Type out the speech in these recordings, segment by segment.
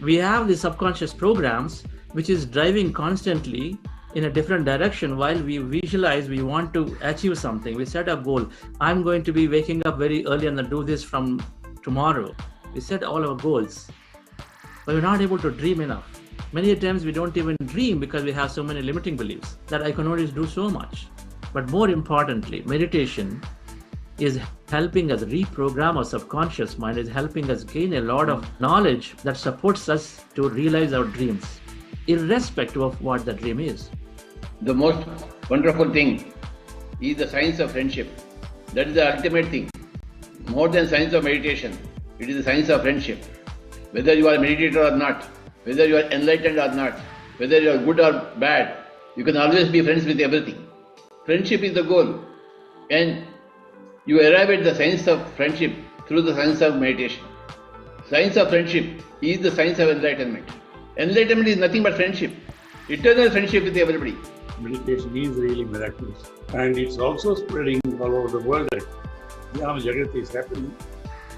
We have the subconscious programs which is driving constantly in a different direction. While we visualize we want to achieve something, we set a goal. I'm going to be waking up very early and do this from tomorrow. We set all our goals, but we're not able to dream enough. Many times we don't even dream because we have so many limiting beliefs that I can only do so much. But more importantly, meditation is helping us reprogram our subconscious mind, is helping us gain a lot of knowledge that supports us to realize our dreams, irrespective of what the dream is. The most wonderful thing is the science of friendship. That is the ultimate thing. More than science of meditation, it is the science of friendship. Whether you are a meditator or not, whether you are enlightened or not, whether you are good or bad, you can always be friends with everything. Friendship is the goal. And you arrive at the science of friendship through the science of meditation. Science of friendship is the science of enlightenment. Enlightenment is nothing but friendship. Eternal friendship with everybody. Meditation is really miraculous. And it's also spreading all over the world. Dhyana Jagath is happening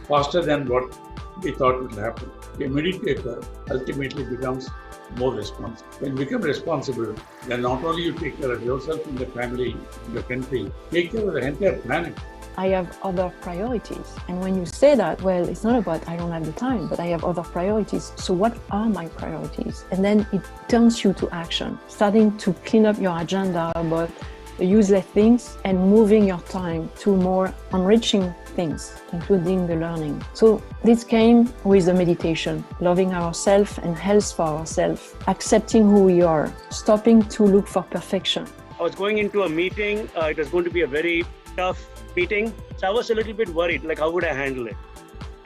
faster than what we thought it would happen. A meditator ultimately becomes more responsible. When you become responsible, then not only you take care of yourself and the family, the country, take care of the entire planet. I have other priorities. And when you say that, well, it's not about I don't have the time, but I have other priorities. So what are my priorities? And then it turns you to action, starting to clean up your agenda about the useless things and moving your time to more enriching things, including the learning. So this came with the meditation, loving ourselves and health for ourselves, accepting who we are, stopping to look for perfection. I was going into a meeting. It was going to be a very tough meeting. So I was a little bit worried, like how would I handle it?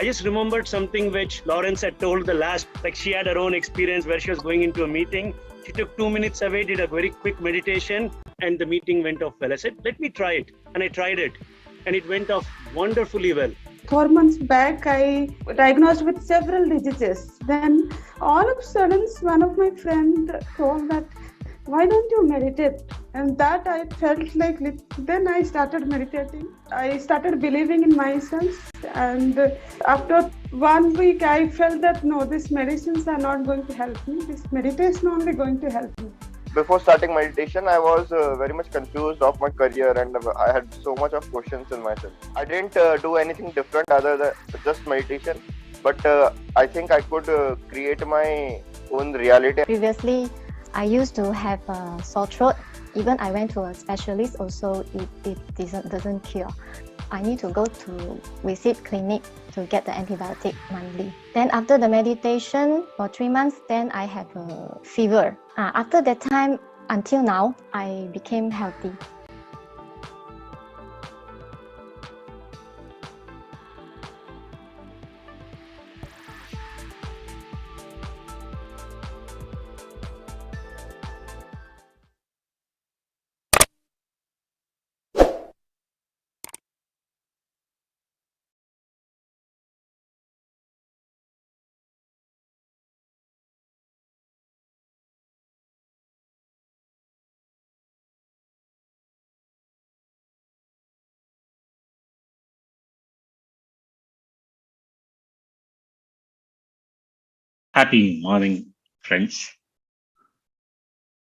I just remembered something which Lawrence had told the last, like she had her own experience where she was going into a meeting. She took 2 minutes away, did a very quick meditation, and the meeting went off well. I said, let me try it. And I tried it. And it went off wonderfully well. 4 months back, I diagnosed with several diseases. Then all of a sudden, one of my friends told that, why don't you meditate? And that I felt like, then I started meditating. I started believing in myself. And after 1 week, I felt that, no, these medicines are not going to help me. This meditation only going to help me. Before starting meditation, I was very much confused of my career and I had so much of questions in myself. I didn't do anything different other than just meditation, but I think I could create my own reality. Previously, I used to have a sore throat. Even I went to a specialist, also it doesn't cure. I need to go to visit clinic to get the antibiotic monthly. Then after the meditation for 3 months, then I have a fever. After that time, until now, I became healthy. Happy morning, friends,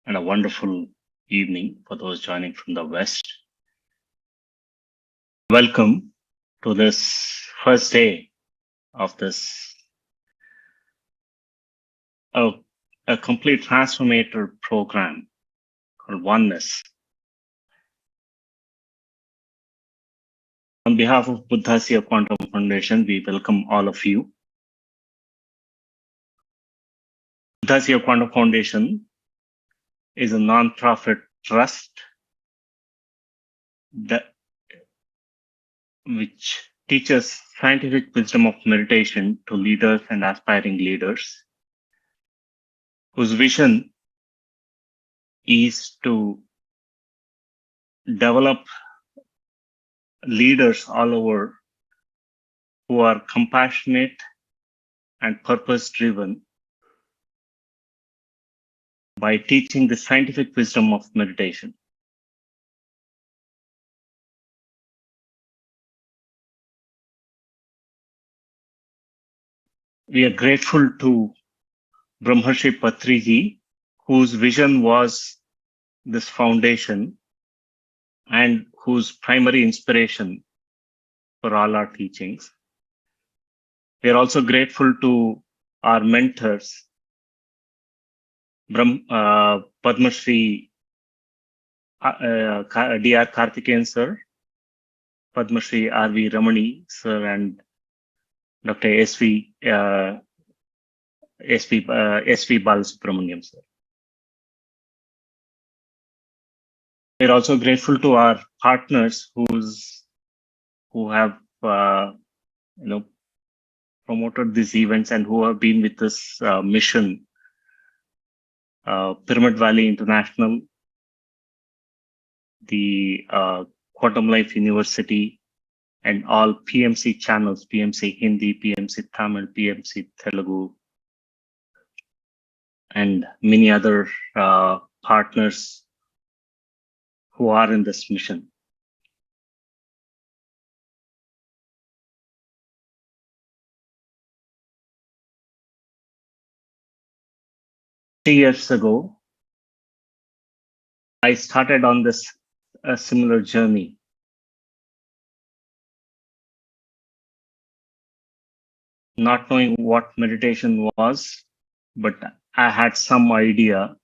and a wonderful evening for those joining from the West. Welcome to this first day of this a complete transformator program called Oneness. On behalf of Buddhasya Quantum Foundation, we welcome all of you. Buddhasya Quantum Foundation is a non-profit trust which teaches scientific wisdom of meditation to leaders and aspiring leaders, whose vision is to develop leaders all over who are compassionate and purpose-driven by teaching the scientific wisdom of meditation. We are grateful to Brahmarshi Patriji, whose vision was this foundation and whose primary inspiration for all our teachings. We are also grateful to our mentors, Padma Shri D.R. Karthikeyan sir, Padma Shri R.V. Ramani sir, and Dr. S.V. Balasubramaniam sir. We're also grateful to our partners who have promoted these events and who have been with this mission. Pyramid Valley International, the Quantum Life University, and all PMC channels, PMC Hindi, PMC Tamil, PMC Telugu, and many other partners who are in this mission. Three years ago, I started on this similar journey. Not knowing what meditation was, but I had some idea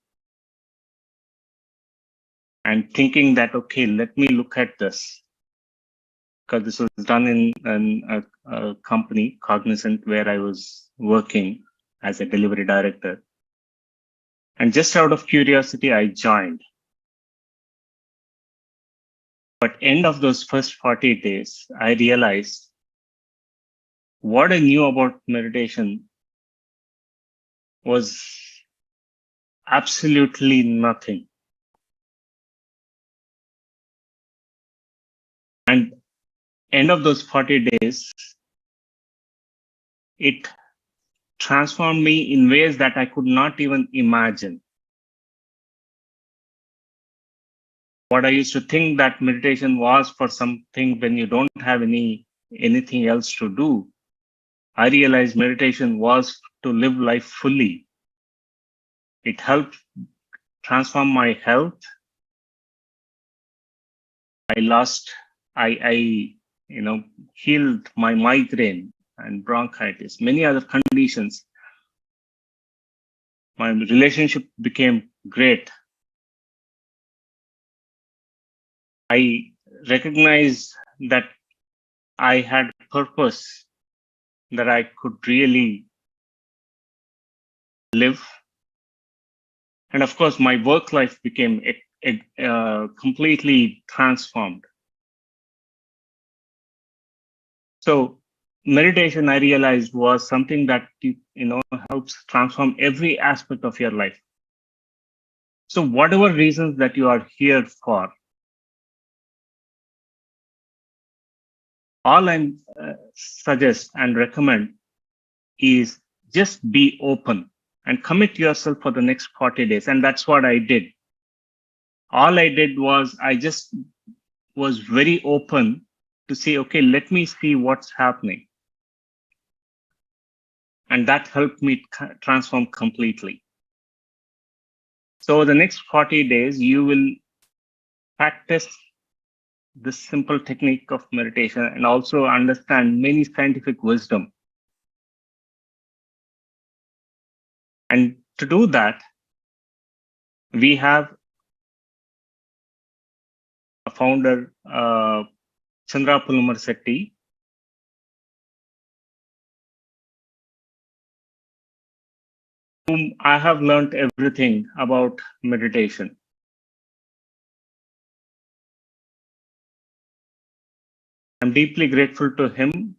and thinking that, okay, let me look at this. Because this was done in a company, Cognizant, where I was working as a delivery director. And just out of curiosity, I joined. But end of those first 40 days, I realized what I knew about meditation was absolutely nothing. And end of those 40 days, it transformed me in ways that I could not even imagine. What I used to think that meditation was for something when you don't have anything else to do, I realized meditation was to live life fully. It helped transform my health. I healed my migraine and bronchitis, many other conditions. My relationship became great. I recognized that I had purpose, that I could really live. And of course, my work life became completely transformed. So meditation, I realized, was something that helps transform every aspect of your life. So whatever reasons that you are here for, all I suggest and recommend is just be open and commit yourself for the next 40 days. And that's what I did. All I did was I just was very open to say, okay, let me see what's happening. And that helped me transform completely. So the next 40 days, you will practice this simple technique of meditation and also understand many scientific wisdom. And to do that, we have a founder, Paved, whom I have learned everything about meditation. I'm deeply grateful to him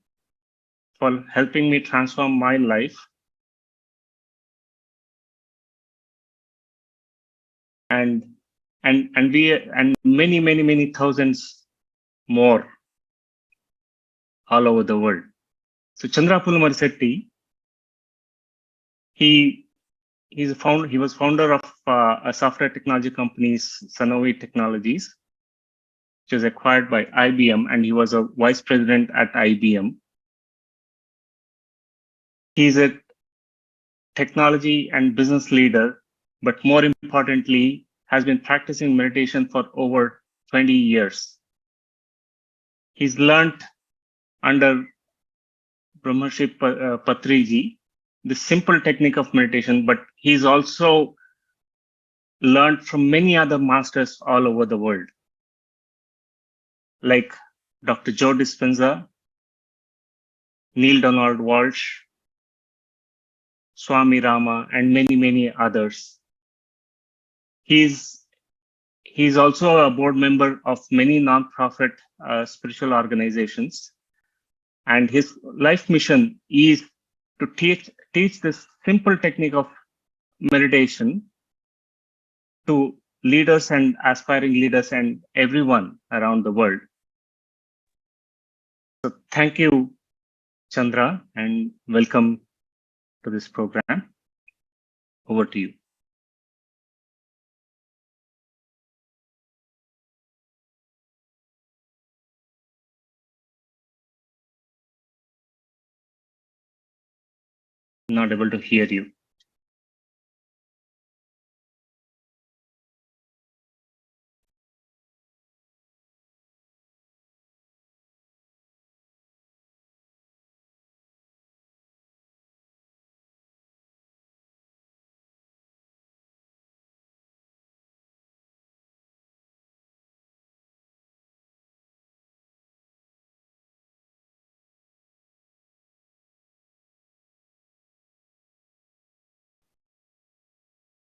for helping me transform my life. And many thousands more all over the world. So Chandrapulumar Setti, he was founder of a software technology company, Sanovi Technologies, which was acquired by IBM, and he was a vice president at IBM. He's a technology and business leader, but more importantly, has been practicing meditation for over 20 years. He's learned under Brahmarshi Patriji the simple technique of meditation, but he's also learned from many other masters all over the world, like Dr. Joe Dispenza, Neil Donald Walsh, Swami Rama, and many, many others. He's also a board member of many non-profit spiritual organizations. And his life mission is to teach this simple technique of meditation to leaders and aspiring leaders and everyone around the world. So thank you, Chandra, and welcome to this program. Over to you. Not able to hear you.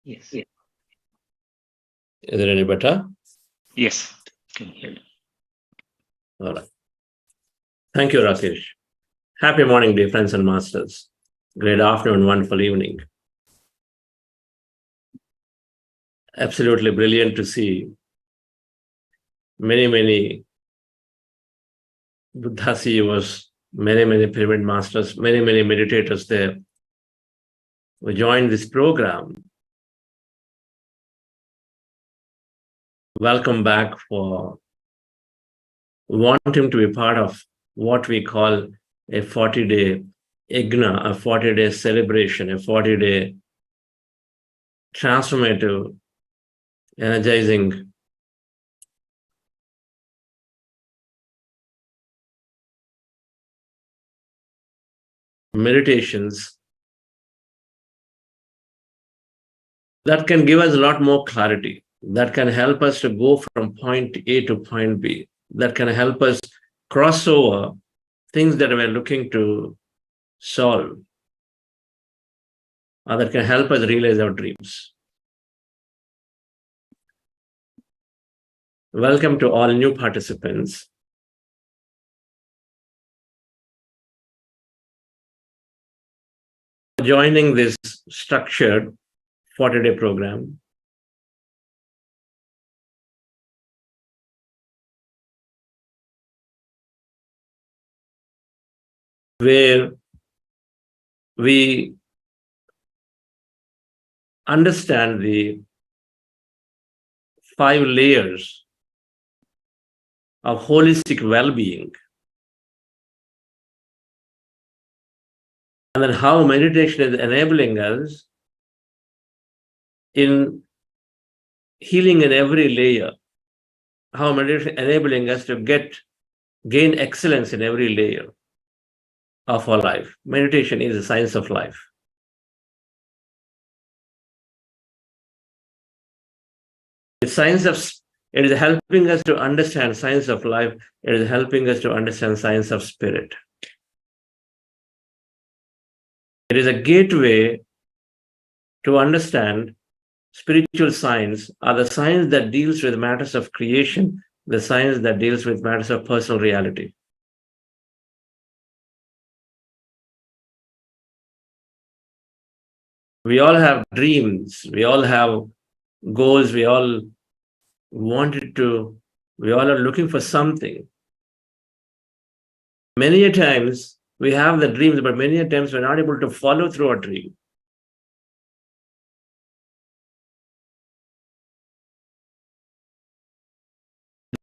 Yes. Is it any better? Yes. Can hear you. All right. Thank you, Rakesh. Happy morning, dear friends and masters. Great afternoon, wonderful evening. Absolutely brilliant to see many Buddha CEOs, many pyramid masters, many meditators there who joined this program. Welcome back for wanting to be part of what we call a 40-day yajna, a 40-day celebration, a 40-day transformative, energizing meditations that can give us a lot more clarity, that can help us to go from point A to point B, that can help us cross over things that we're looking to solve, or that can help us realize our dreams. Welcome to all new participants. Joining this structured 40-day program. Where we understand the 5 layers of holistic well-being, and then how meditation is enabling us in healing in every layer, how meditation is enabling us to gain excellence in every layer of our life. Meditation is the science of life. It is helping us to understand science of life. It is helping us to understand science of spirit. It is a gateway to understand spiritual science, or the science that deals with matters of creation, the science that deals with matters of personal reality. We all have dreams, we all have goals, we all are looking for something. Many a times we have the dreams, but many a times we're not able to follow through our dream.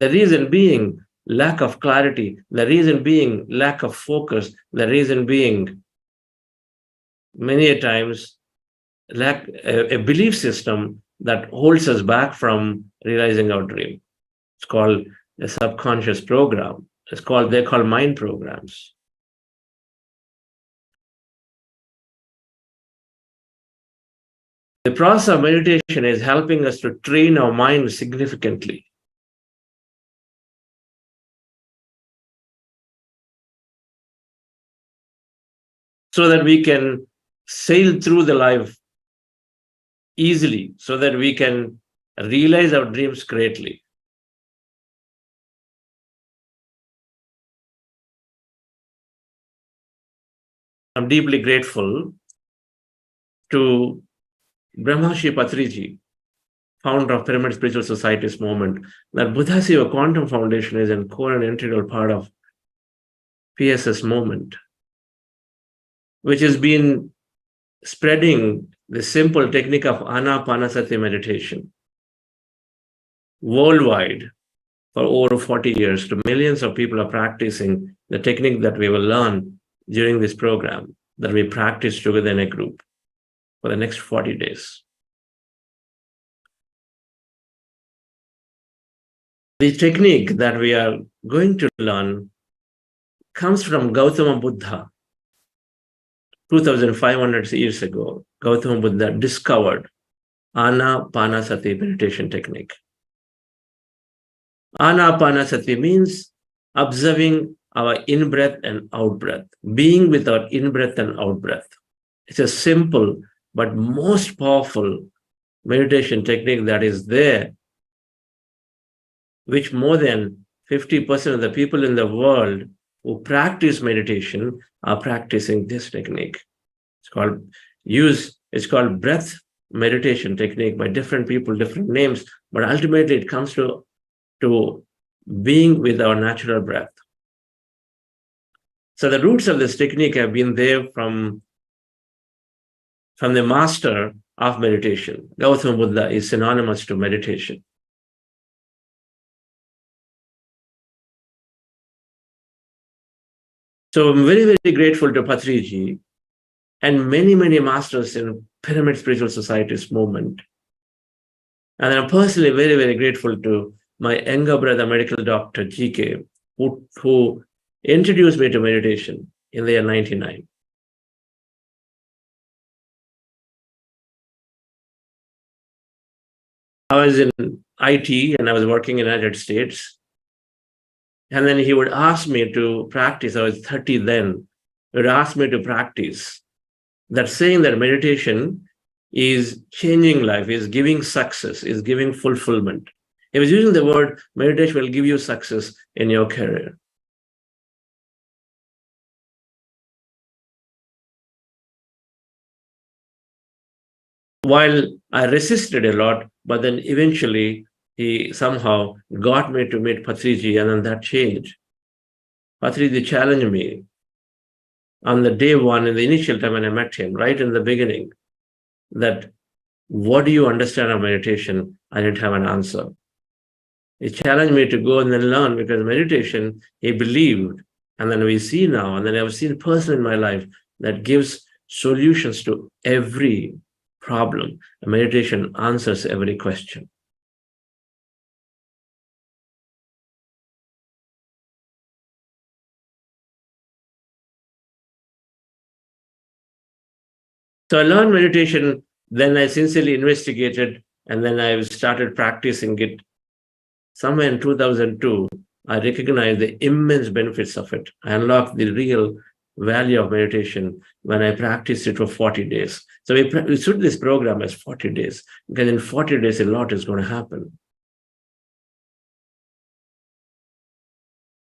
The reason being lack of clarity, the reason being lack of focus, the reason being many a times lack a belief system that holds us back from realizing our dream. It's called a subconscious program. They're called mind programs. The process of meditation is helping us to train our mind significantly. So that we can sail through the life easily, so that we can realize our dreams greatly. I'm deeply grateful to Brahmarshi Patriji, founder of Pyramid Spiritual Society's movement, that Buddha Siva Quantum Foundation is an core and integral part of PSS movement, which has been spreading the simple technique of Ana-Pana-Sati meditation worldwide for over 40 years. To millions of people are practicing the technique that we will learn during this program, that we practice together in a group for the next 40 days. The technique that we are going to learn comes from Gautama Buddha. 2,500 years ago, Gautama Buddha discovered Ana-Pana-Sati meditation technique. Ana-Pana-Sati means observing our in-breath and out-breath, being with our in-breath and out-breath. It's a simple but most powerful meditation technique that is there, which more than 50% of the people in the world who practice meditation are practicing this technique. It's called breath meditation technique by different people, different names, but ultimately it comes to being with our natural breath. So the roots of this technique have been there from the master of meditation. Gautama Buddha is synonymous to meditation. So I'm very, very grateful to Patriji and many, many masters in Pyramid Spiritual Society's movement. And I'm personally very, very grateful to my younger brother, medical doctor, GK, who introduced me to meditation in the year 99. I was in IT and I was working in the United States. And then he would ask me to practice. I was 30 then. He would ask me to practice. That saying that meditation is changing life, is giving success, is giving fulfillment. He was using the word meditation will give you success in your career. While I resisted a lot, but then eventually he somehow got me to meet Patriji, and then that changed. Patriji challenged me on the day one, in the initial time when I met him, right in the beginning, that what do you understand of meditation? I didn't have an answer. He challenged me to go and then learn, because meditation, he believed, and then we see now, and then I've seen a person in my life that gives solutions to every problem. And meditation answers every question. So I learned meditation, then I sincerely investigated, and then I started practicing it. Somewhere in 2002, I recognized the immense benefits of it. I unlocked the real value of meditation when I practiced it for 40 days. So we shoot this program as 40 days, because in 40 days, a lot is going to happen.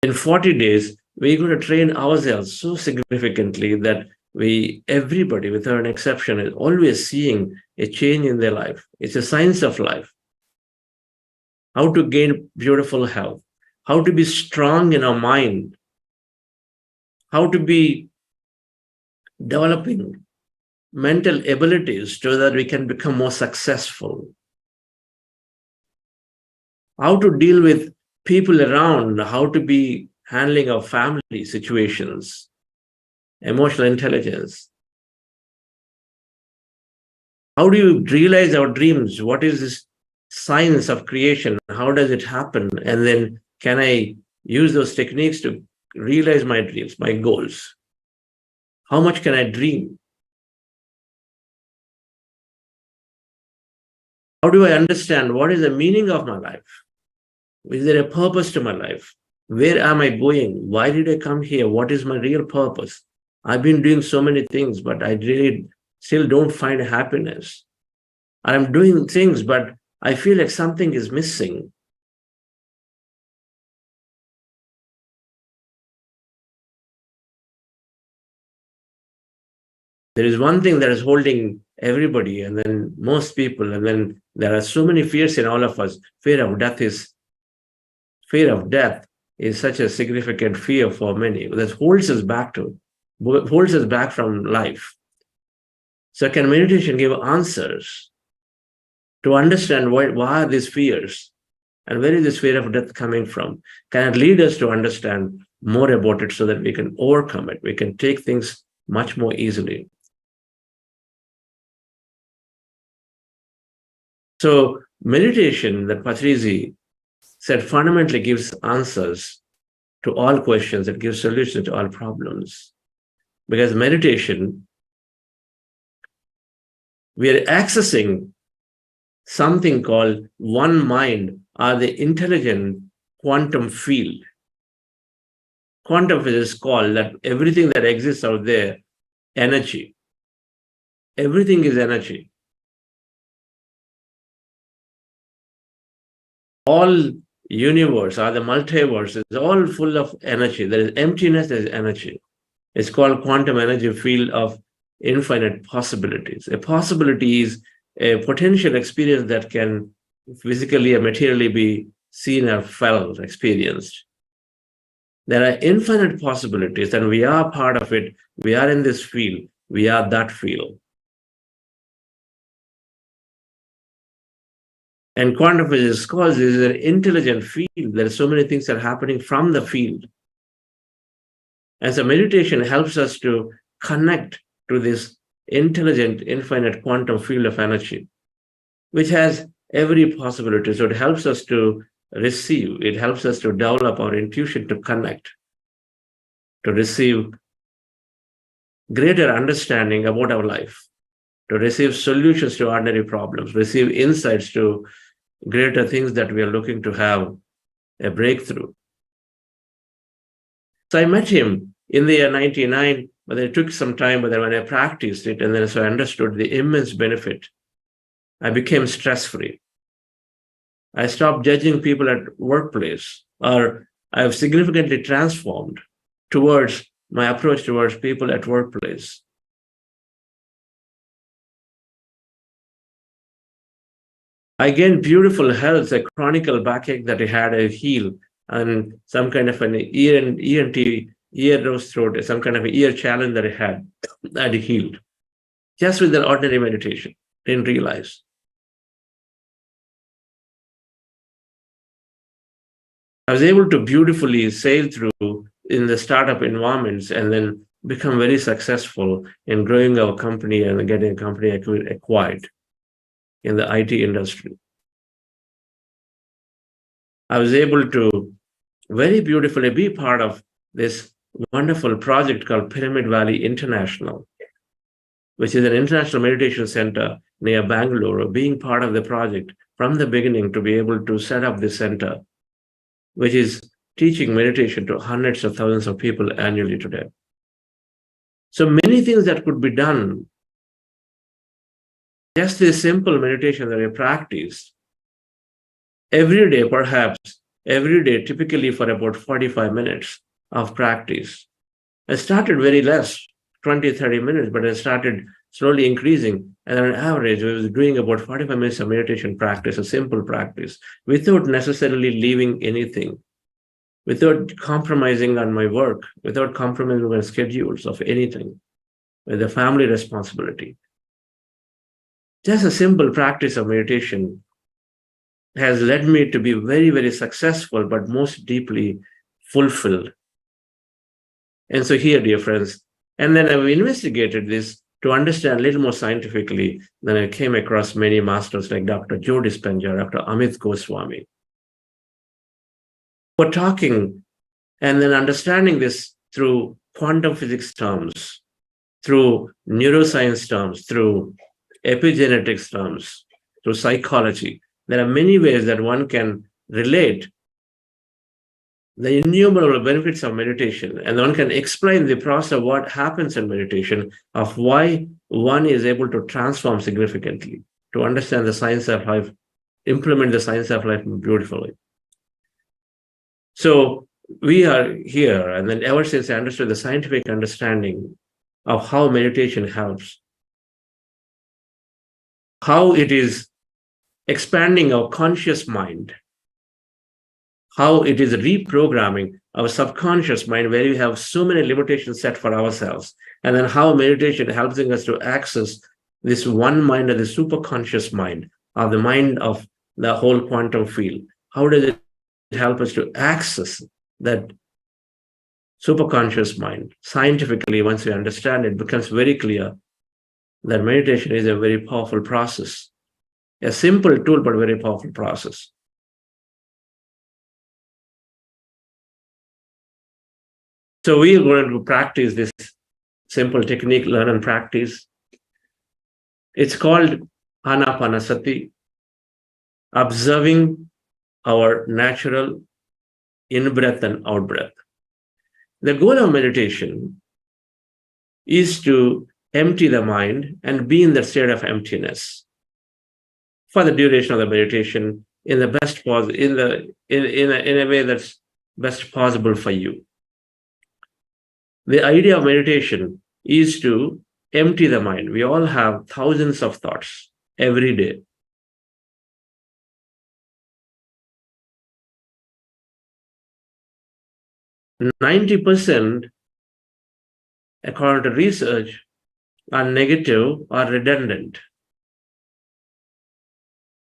In 40 days, we're going to train ourselves so significantly that everybody, without an exception, is always seeing a change in their life. It's a science of life. How to gain beautiful health, how to be strong in our mind, how to be developing mental abilities so that we can become more successful, how to deal with people around, how to be handling our family situations, emotional intelligence. How do you realize our dreams? What is this science of creation? How does it happen? And then can I use those techniques to realize my dreams, my goals? How much can I dream? How do I understand what is the meaning of my life? Is there a purpose to my life? Where am I going? Why did I come here? What is my real purpose? I've been doing so many things, but I really still don't find happiness. I'm doing things, but I feel like something is missing. There is one thing that is holding everybody, and then most people, and then there are so many fears in all of us. Fear of death is such a significant fear for many that holds us back from life. So can meditation give answers to understand why are these fears and where is this fear of death coming from? Can it lead us to understand more about it so that we can overcome it? We can take things much more easily. So meditation that Patriji said fundamentally gives answers to all questions, it gives solutions to all problems. Because meditation, we are accessing something called one mind or the intelligent quantum field. Quantum physics call that everything that exists out there, energy. Everything is energy. All universe or the multiverse is all full of energy. There is emptiness, there is energy. It's called quantum energy field of infinite possibilities. A possibility is a potential experience that can physically and materially be seen or felt, experienced. There are infinite possibilities, and we are part of it. We are in this field. We are that field. And quantum physics calls this an intelligent field. There are so many things that are happening from the field. And so meditation helps us to connect to this intelligent, infinite quantum field of energy, which has every possibility. So it helps us to receive, it helps us to develop our intuition to connect, to receive greater understanding about our life, to receive solutions to ordinary problems, receive insights to greater things that we are looking to have a breakthrough. So I met him in the year 99, but it took some time, but then when I practiced it, and then so I understood the immense benefit, I became stress-free. I stopped judging people at workplace, or I have significantly transformed towards my approach towards people at workplace. I gained beautiful health, a chronic backache that I had, I healed, and some kind of an ear, nose, throat, some kind of an ear challenge that I had, that I healed. Just with the ordinary meditation, didn't realize. I was able to beautifully sail through in the startup environments and then become very successful in growing our company and getting a company acquired in the IT industry. I was able to very beautifully be part of this wonderful project called Pyramid Valley International, which is an international meditation center near Bangalore, being part of the project from the beginning to be able to set up this center, which is teaching meditation to hundreds of thousands of people annually today. So many things that could be done. Just this simple meditation that I practiced every day, perhaps every day, typically for about 45 minutes of practice. I started very less, 20, 30 minutes, but I started slowly increasing. And on average, I was doing about 45 minutes of meditation practice, a simple practice, without necessarily leaving anything, without compromising on my work, without compromising on schedules of anything, with the family responsibility. Just a simple practice of meditation has led me to be very, very successful, but most deeply fulfilled. And so here, dear friends, and then I've investigated this to understand a little more scientifically, then I came across many masters like Dr. Joe Dispenza, Dr. Amit Goswami, who are talking and then understanding this through quantum physics terms, through neuroscience terms, through epigenetics terms, through psychology. There are many ways that one can relate the innumerable benefits of meditation, and one can explain the process of what happens in meditation, of why one is able to transform significantly, to understand the science of life, implement the science of life beautifully. So we are here, and then ever since I understood the scientific understanding of how meditation helps, how it is expanding our conscious mind, how it is reprogramming our subconscious mind where we have so many limitations set for ourselves, and then how meditation helping us to access this one mind of the superconscious mind, of the mind of the whole quantum field. How does it help us to access that superconscious mind? Scientifically, once we understand it, it becomes very clear that meditation is a very powerful process, a simple tool, but very powerful process. So we are going to practice this simple technique, learn and practice. It's called Ana-Pana-Sati, observing our natural in-breath and out-breath. The goal of meditation is to empty the mind and be in the state of emptiness for the duration of the meditation in the best in a way that's best possible for you. The idea of meditation is to empty the mind. We all have thousands of thoughts every day. %, according to research, are negative or redundant.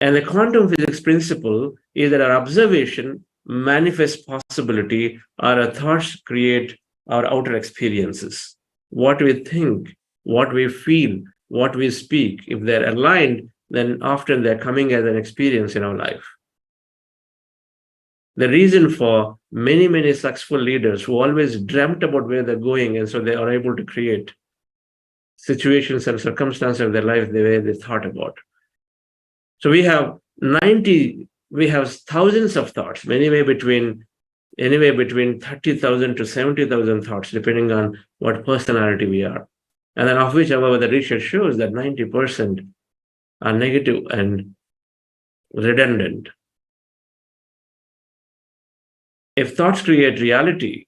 And the quantum physics principle is that our observation manifests possibility, or our thoughts create our outer experiences. What we think, what we feel, what we speak, if they're aligned, then often they're coming as an experience in our life. The reason for many, many successful leaders who always dreamt about where they're going, and so they are able to create situations and circumstances of their life the way they thought about. So we have thousands of thoughts, anywhere between 30,000 to 70,000 thoughts, depending on what personality we are. And then of which, however, the research shows that 90% are negative and redundant. If thoughts create reality,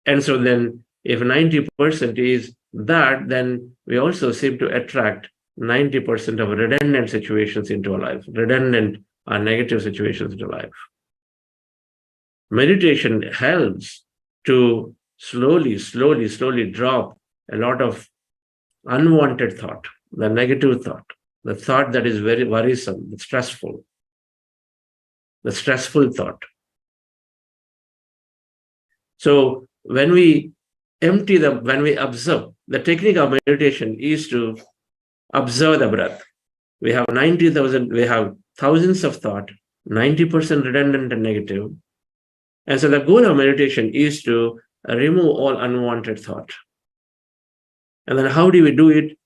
and so then if 90% is that, then we also seem to attract 90% of redundant situations into our life, redundant or negative situations into life. Meditation helps to slowly drop a lot of unwanted thought, the negative thought, the thought that is very worrisome, the stressful thought. So when we observe, the technique of meditation is to observe the breath. We have thousands of thought, 90% redundant and negative. And so the goal of meditation is to remove all unwanted thought. And then how do we do it?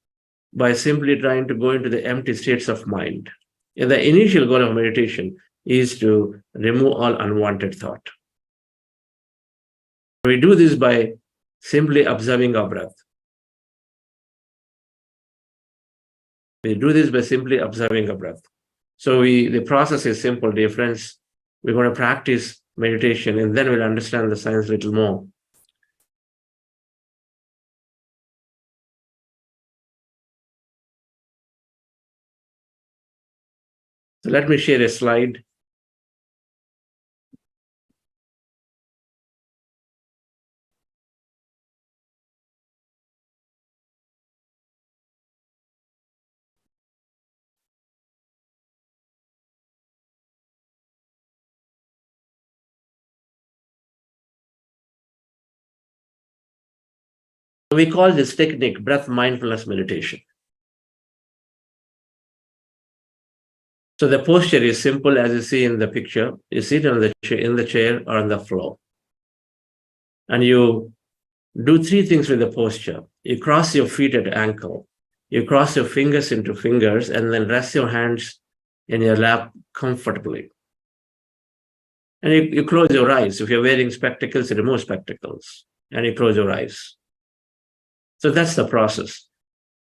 By simply trying to go into the empty states of mind. And the initial goal of meditation is to remove all unwanted thought. We do this by simply observing our breath. We do this by simply observing our breath. So the process is simple, dear friends. We're going to practice meditation, and then we'll understand the science a little more. So let me share a slide. We call this technique breath mindfulness meditation. So the posture is simple as you see in the picture. You sit on in the chair or on the floor. And you do three things with the posture. You cross your feet at ankle. You cross your fingers into fingers and then rest your hands in your lap comfortably. And you close your eyes. If you're wearing spectacles, you remove spectacles and you close your eyes. So that's the process.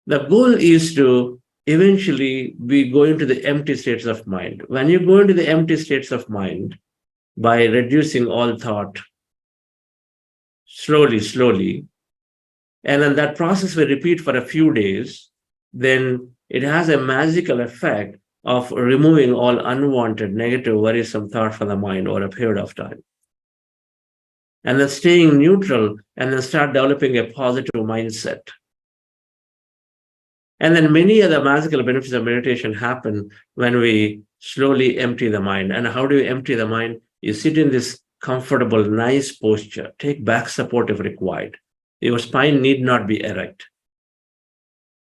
The goal is to eventually be going to the empty states of mind. When you go into the empty states of mind by reducing all thought, slowly, and then that process will repeat for a few days, then it has a magical effect of removing all unwanted, negative, worrisome thought from the mind over a period of time. And then staying neutral and then start developing a positive mindset. And then many other magical benefits of meditation happen when we slowly empty the mind. And how do you empty the mind? You sit in this comfortable, nice posture. Take back support if required. Your spine need not be erect.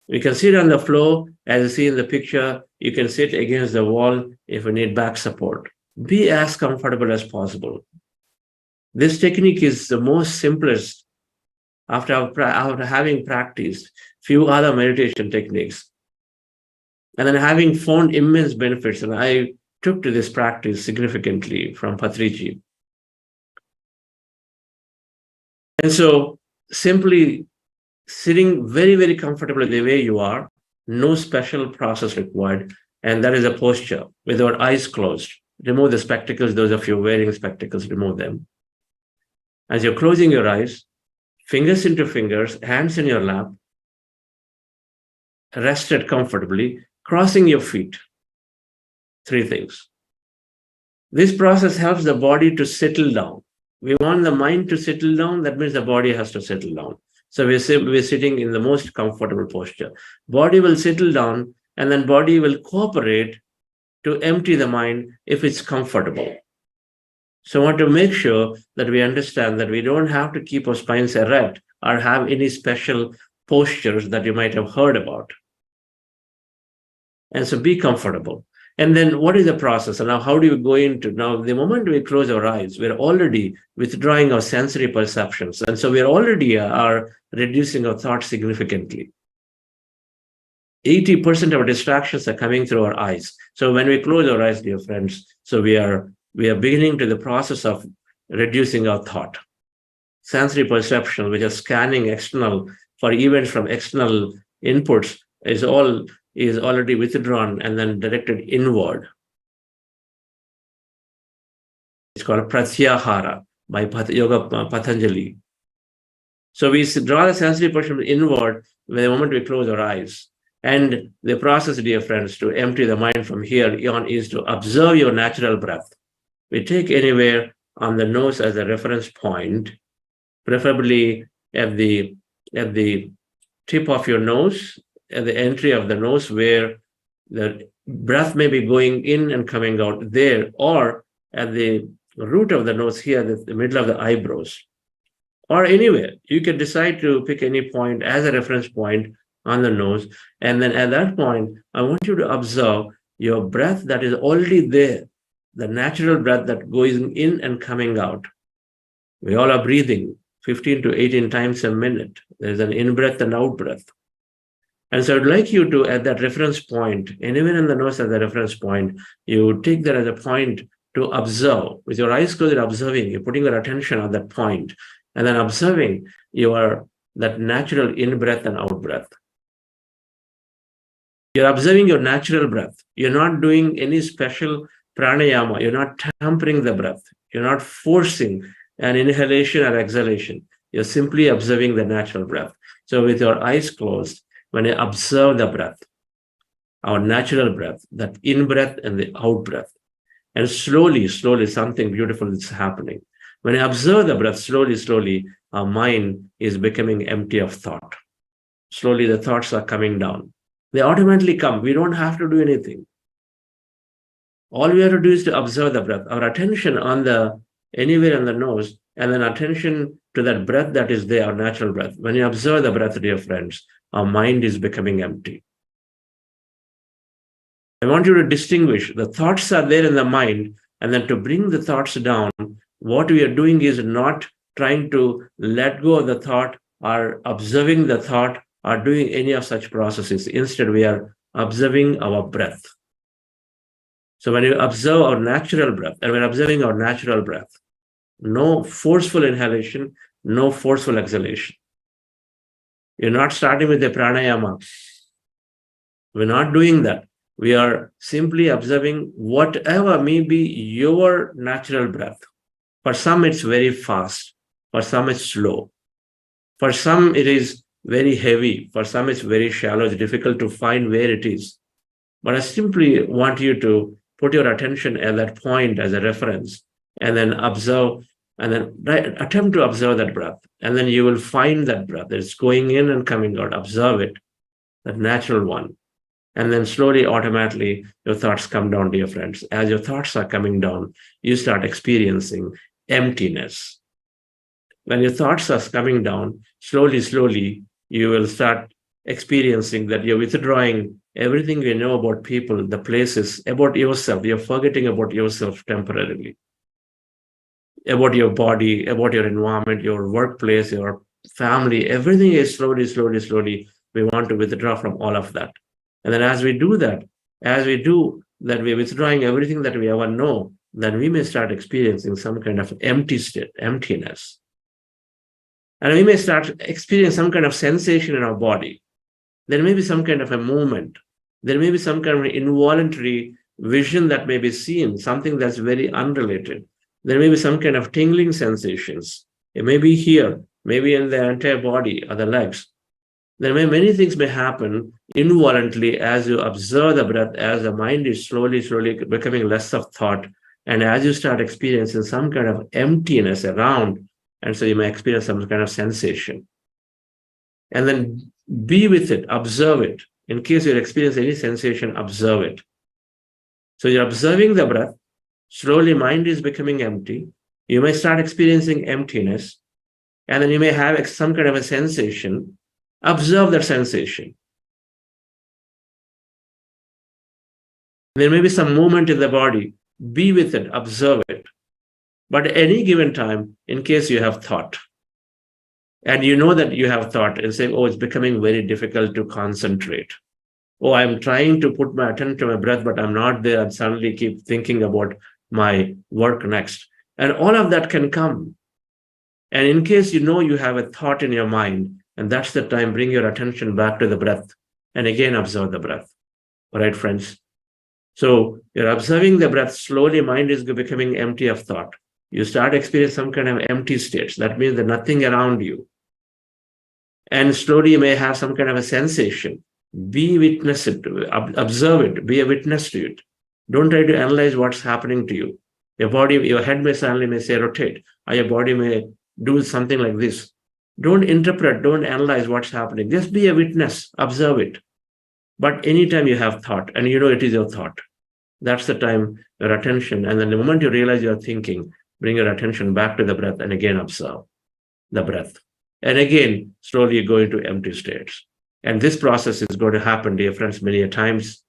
You can sit on the floor, as you see in the picture. You can sit against the wall if you need back support. Be as comfortable as possible. This technique is the most simplest after having practiced few other meditation techniques. And then having found immense benefits, and I took to this practice significantly from Patriji. And so simply sitting very, very comfortably the way you are, no special process required, and that is a posture with our eyes closed. Remove the spectacles. Those of you wearing spectacles, remove them. As you're closing your eyes, fingers into fingers, hands in your lap, rested comfortably, crossing your feet. Three things. This process helps the body to settle down. We want the mind to settle down. That means the body has to settle down. So we're sitting in the most comfortable posture. Body will settle down, and then body will cooperate to empty the mind if it's comfortable. So I want to make sure that we understand that we don't have to keep our spines erect or have any special postures that you might have heard about. And so be comfortable. And then what is the process? And now how do you go into, now the moment we close our eyes, we're already withdrawing our sensory perceptions. And so we're already are reducing our thoughts significantly. 80% of our distractions are coming through our eyes. So when we close our eyes, dear friends, so we are beginning to the process of reducing our thought. Sensory perception, which is scanning external for events from external inputs, is already withdrawn and then directed inward. It's called Pratyahara by Yoga Patanjali. So we draw the sensory perception inward the moment we close our eyes. And the process, dear friends, to empty the mind from here on is to observe your natural breath. We take anywhere on the nose as a reference point, preferably at the tip of your nose, at the entry of the nose where the breath may be going in and coming out there, or at the root of the nose here, the middle of the eyebrows, or anywhere. You can decide to pick any point as a reference point on the nose. And then at that point, I want you to observe your breath that is already there, the natural breath that goes in and coming out. We all are breathing 15 to 18 times a minute. There's an in-breath and out-breath. And so I'd like you to, at that reference point, anywhere in the nose as a reference point, you take that as a point to observe. With your eyes closed, you're observing, you're putting your attention on that point, and then observing that natural in-breath and out-breath. You're observing your natural breath. You're not doing any special pranayama. You're not tampering the breath. You're not forcing an inhalation or exhalation. You're simply observing the natural breath. So with your eyes closed, when you observe the breath, our natural breath, that in-breath and the out-breath, and slowly, something beautiful is happening. When I observe the breath, slowly, our mind is becoming empty of thought. Slowly, the thoughts are coming down. They automatically come. We don't have to do anything. All we have to do is to observe the breath. Our attention on the anywhere in the nose, and then attention to that breath that is there, our natural breath. When you observe the breath, dear friends, our mind is becoming empty. I want you to distinguish. The thoughts are there in the mind, and then to bring the thoughts down, what we are doing is not trying to let go of the thought or observing the thought or doing any of such processes. Instead, we are observing our breath. So when you observe our natural breath, and we're observing our natural breath, no forceful inhalation, no forceful exhalation. You're not starting with a pranayama. We're not doing that. We are simply observing whatever may be your natural breath. For some, it's very fast. For some, it's slow. For some, it is very heavy. For some, it's very shallow. It's difficult to find where it is. But I simply want you to put your attention at that point as a reference, and then observe, and then attempt to observe that breath. And then you will find that breath. It's going in and coming out. Observe it, that natural one. And then slowly, automatically, your thoughts come down, dear friends. As your thoughts are coming down, you start experiencing emptiness. When your thoughts are coming down, slowly, you will start experiencing that you're withdrawing everything you know about people, the places, about yourself. You're forgetting about yourself temporarily, about your body, about your environment, your workplace, your family. Everything is slowly, we want to withdraw from all of that. And then as we do that, we're withdrawing everything that we ever know, then we may start experiencing some kind of empty state, emptiness. And we may start experiencing some kind of sensation in our body. There may be some kind of a movement. There may be some kind of involuntary vision that may be seen, something that's very unrelated. There may be some kind of tingling sensations. It may be here, maybe in the entire body or the legs. Many things may happen involuntarily as you observe the breath, as the mind is slowly becoming less of thought, and as you start experiencing some kind of emptiness around, and so you may experience some kind of sensation. And then be with it, observe it. In case you experience any sensation, observe it. So you're observing the breath, slowly mind is becoming empty. You may start experiencing emptiness, and then you may have some kind of a sensation. Observe that sensation. There may be some movement in the body. Be with it, observe it. But at any given time, in case you have thought, and you know that you have thought, and say, oh, it's becoming very difficult to concentrate. Oh, I'm trying to put my attention to my breath, but I'm not there. I suddenly keep thinking about my work next. And all of that can come. And in case you know you have a thought in your mind, and that's the time, bring your attention back to the breath, and again observe the breath. All right, friends? So you're observing the breath, slowly mind is becoming empty of thought. You start experiencing some kind of empty states. That means there's nothing around you. And slowly you may have some kind of a sensation. Be witness it, observe it, be a witness to it. Don't try to analyze what's happening to you. Your body, your head may suddenly say rotate, or your body may do something like this. Don't interpret, don't analyze what's happening. Just be a witness, observe it. But anytime you have thought, and you know it is your thought, that's the time your attention, and then the moment you realize you're thinking, bring your attention back to the breath and again observe the breath. And again, slowly go into empty states. And this process is going to happen, dear friends, many a times.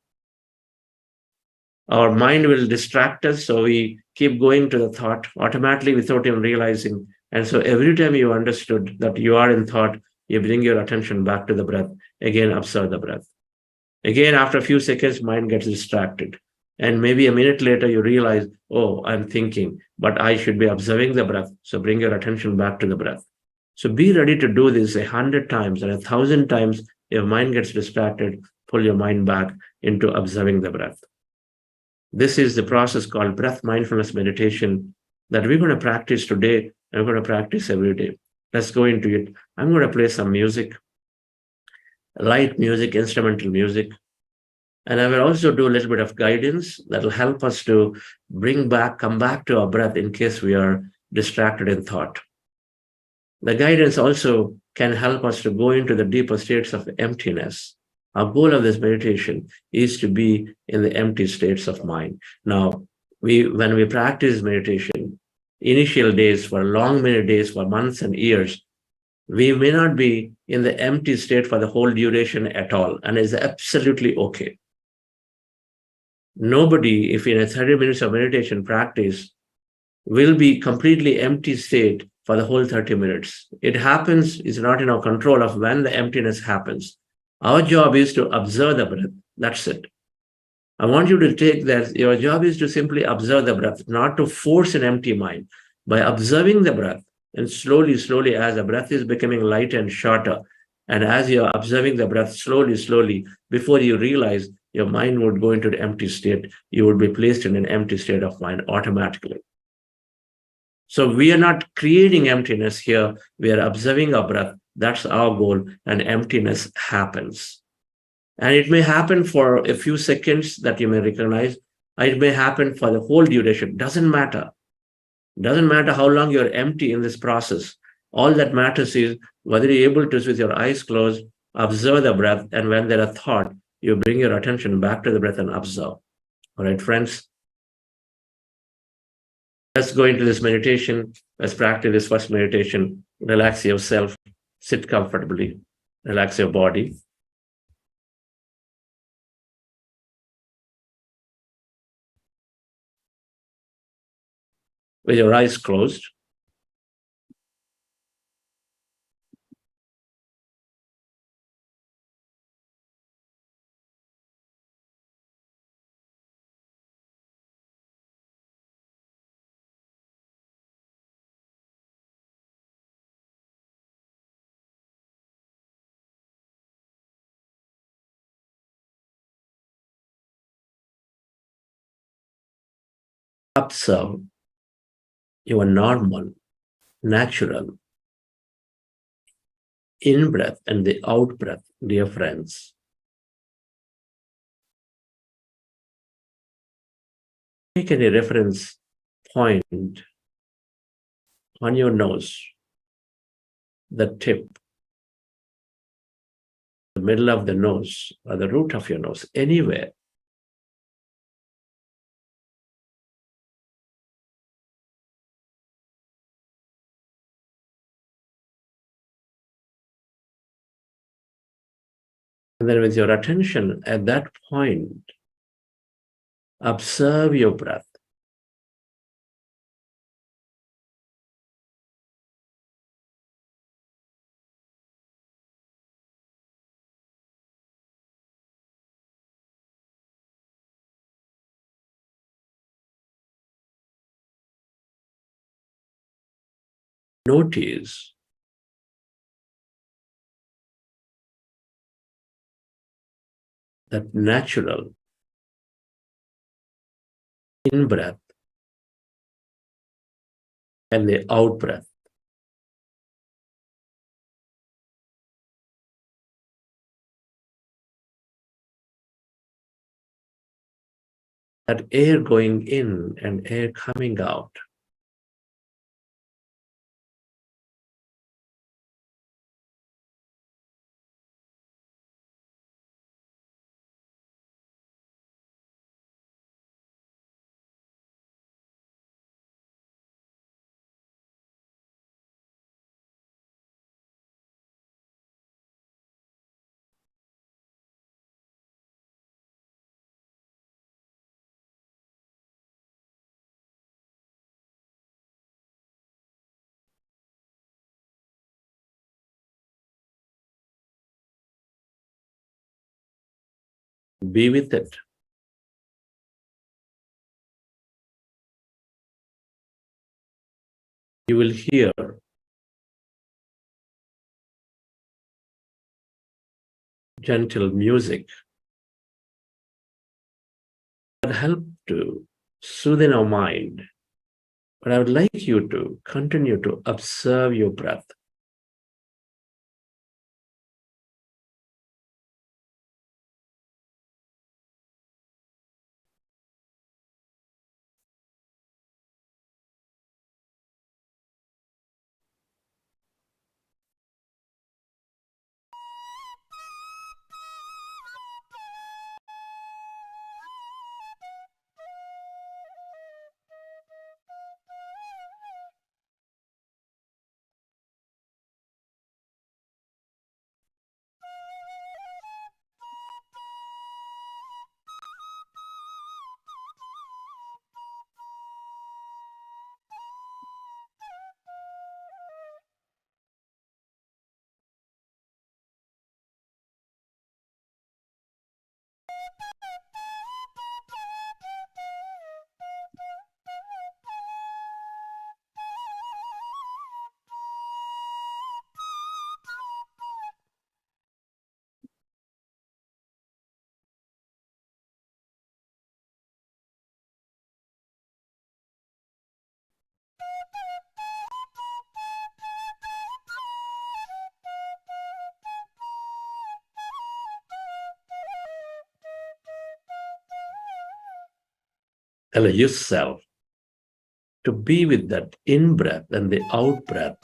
Our mind will distract us, so we keep going to the thought automatically without even realizing. And so every time you understood that you are in thought, you bring your attention back to the breath. Again, observe the breath. Again, after a few seconds, mind gets distracted. And maybe a minute later, you realize, oh, I'm thinking, but I should be observing the breath. So bring your attention back to the breath. So be ready to do this 100 times and 1,000 times. If mind gets distracted, pull your mind back into observing the breath. This is the process called breath mindfulness meditation that we're going to practice today, and we're going to practice every day. Let's go into it. I'm going to play some music, light music, instrumental music. And I will also do a little bit of guidance that will help us to come back to our breath in case we are distracted in thought. The guidance also can help us to go into the deeper states of emptiness. Our goal of this meditation is to be in the empty states of mind. Now, when we practice meditation, initial days, for long many days, for months and years, we may not be in the empty state for the whole duration at all, and it's absolutely okay. Nobody, if in a 30 minutes of meditation practice, will be completely empty state for the whole 30 minutes. It happens, it's not in our control of when the emptiness happens. Our job is to observe the breath. That's it. I want you to take that. Your job is to simply observe the breath, not to force an empty mind. By observing the breath, and slowly, slowly, as the breath is becoming lighter and shorter, and as you're observing the breath slowly, slowly, before you realize, your mind would go into the empty state. You would be placed in an empty state of mind automatically. So we are not creating emptiness here. We are observing our breath. That's our goal, and emptiness happens. And it may happen for a few seconds that you may recognize. It may happen for the whole duration. Doesn't matter. Doesn't matter how long you're empty in this process. All that matters is whether you're able to, with your eyes closed, observe the breath, and when there are thoughts, you bring your attention back to the breath and observe. All right, friends? Let's go into this meditation. Let's practice this first meditation. Relax yourself. Sit comfortably. Relax your body. With your eyes closed. Observe your normal, natural in-breath and the out-breath, dear friends. Take any reference point on your nose, the tip, the middle of the nose, or the root of your nose, anywhere. And then with your attention at that point, observe your breath. Notice that natural in-breath and the out-breath. That air going in and air coming out. Be with it. You will hear gentle music that help to soothe our mind. But I would like you to continue to observe your breath. Allow yourself to be with that in-breath and the out-breath.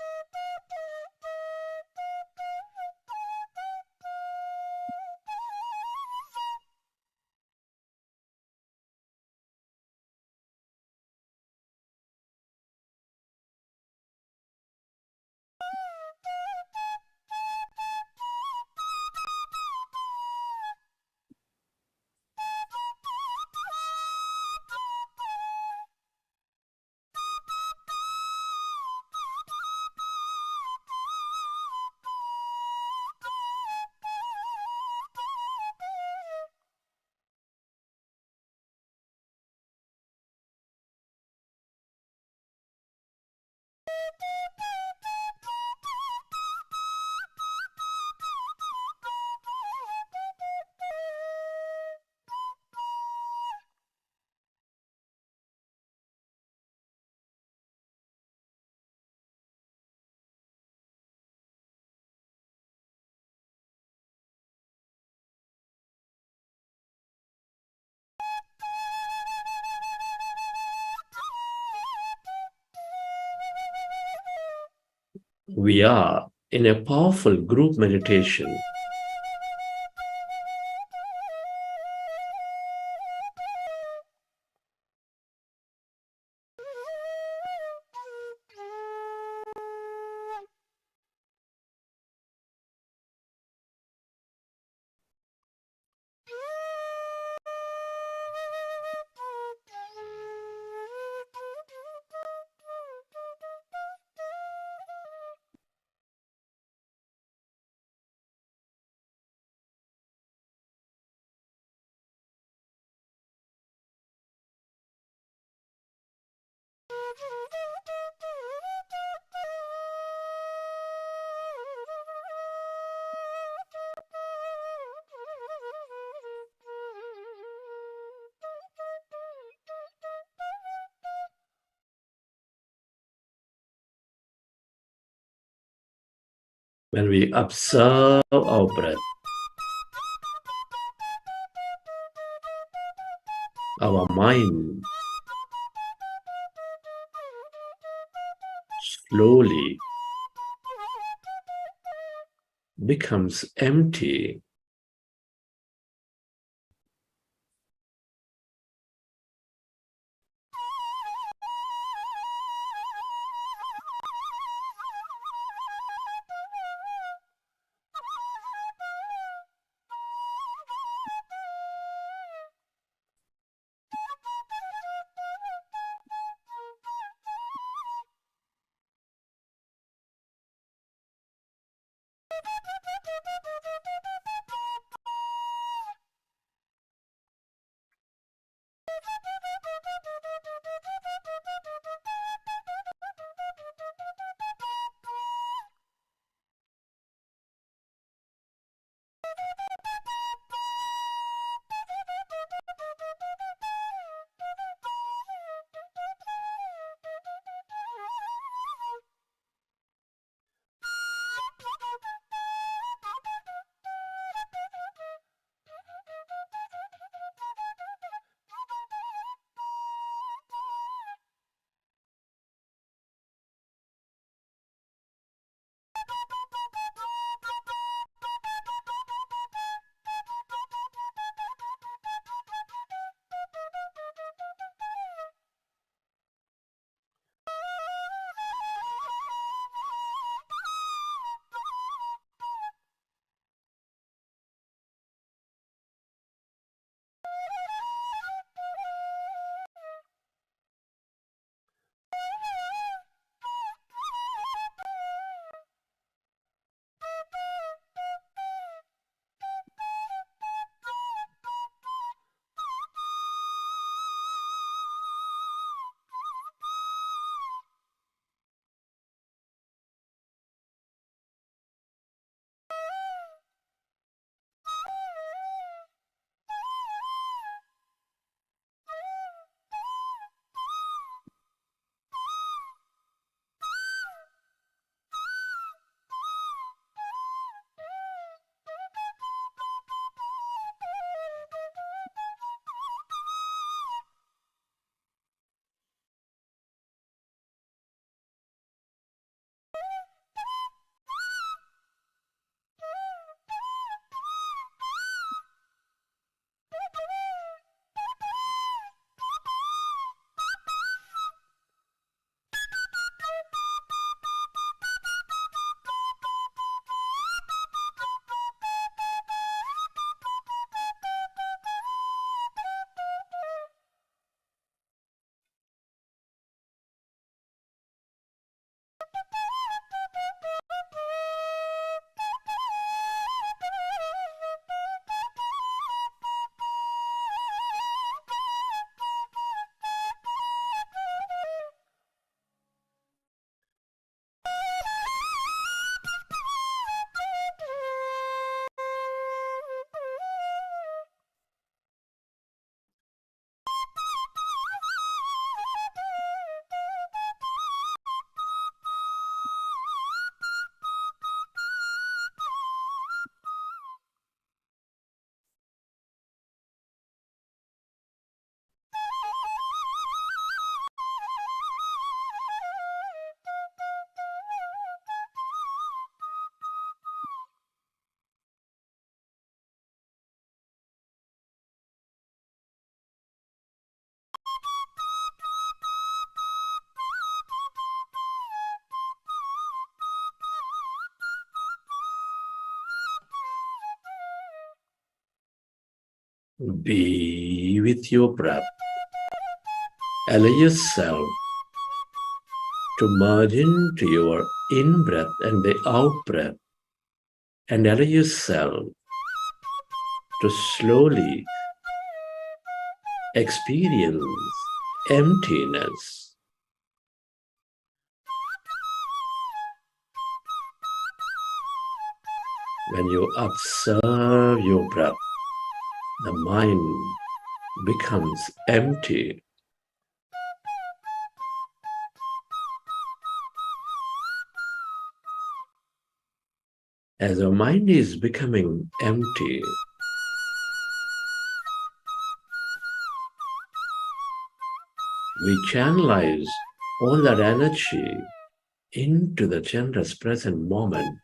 We are in a powerful group meditation. When we observe our breath, our mind slowly becomes empty. Be with your breath. Allow yourself to merge into your in-breath and the out-breath, and allow yourself to slowly experience emptiness. When you observe your breath, the mind becomes empty. As our mind is becoming empty, we channelize all that energy into the generous present moment.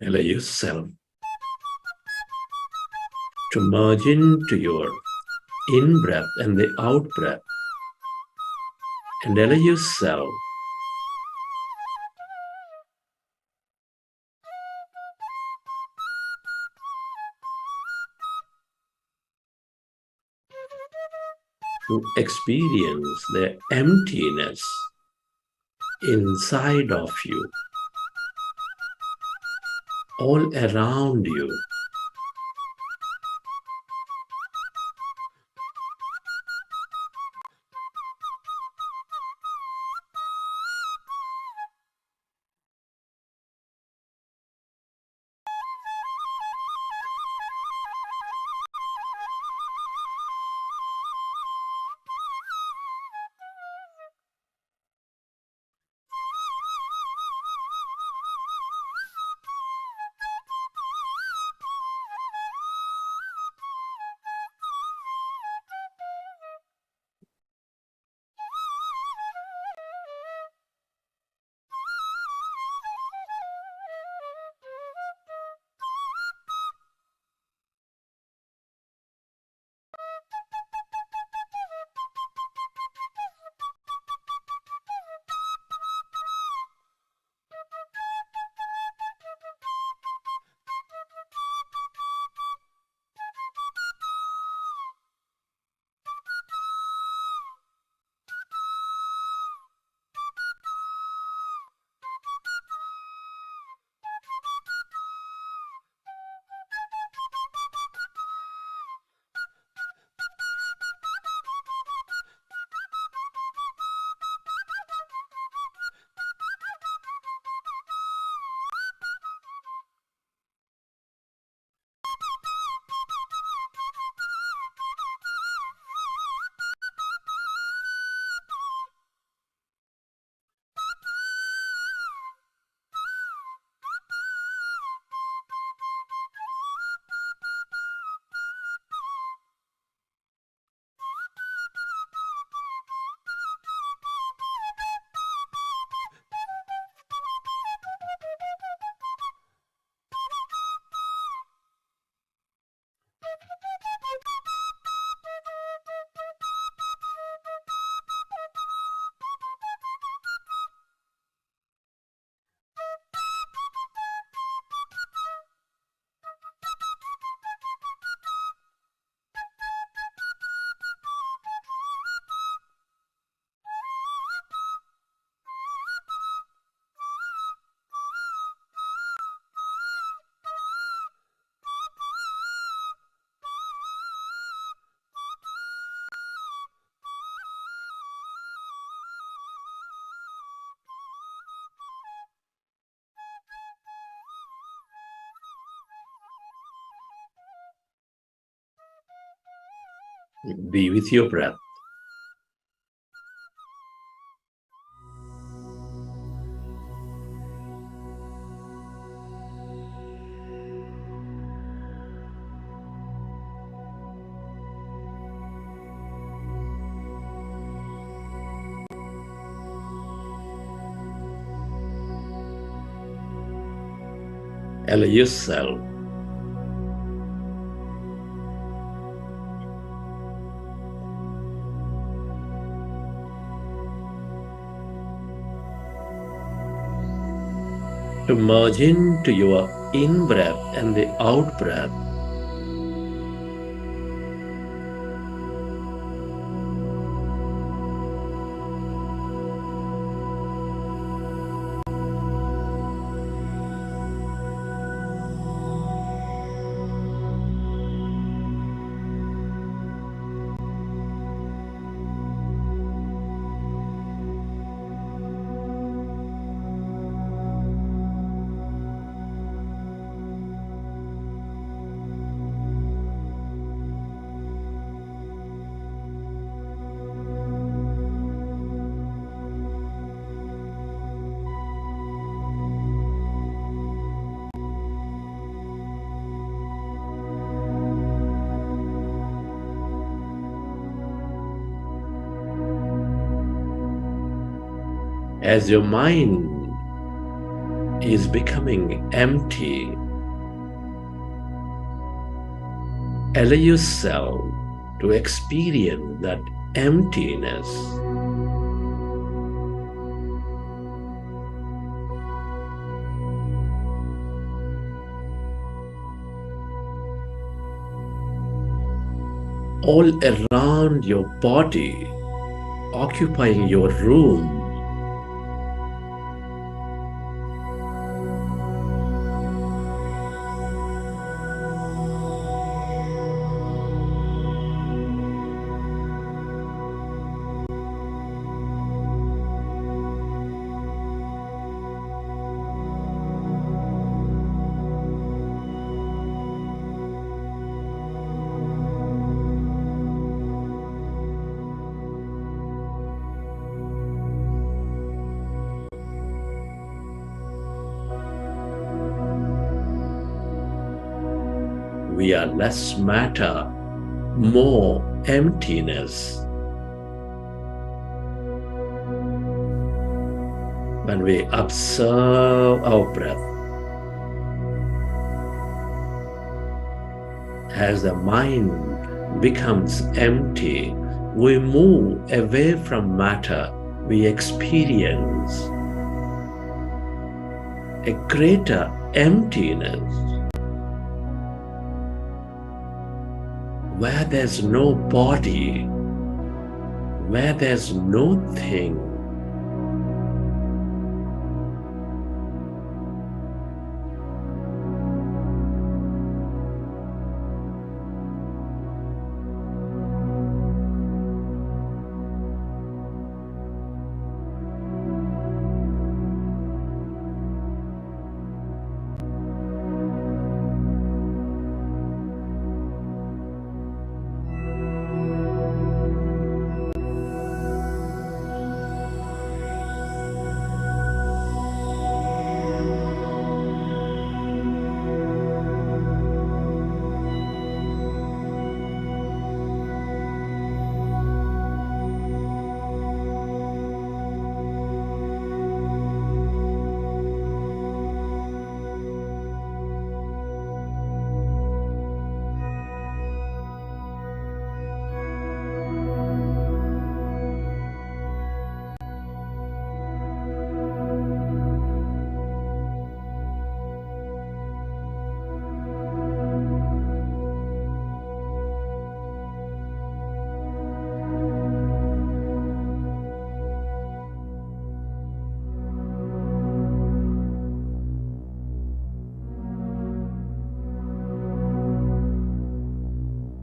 Allow yourself to merge into your in-breath and the out-breath, and allow yourself to experience the emptiness inside of you, all around you. Be with your breath. Allow yourself to merge into your in-breath and the out-breath. As your mind is becoming empty, allow yourself to experience that emptiness. All around your body, occupying your room. We are less matter, more emptiness. When we observe our breath, as the mind becomes empty, we move away from matter. We experience a greater emptiness, where there's no body, where there's no thing.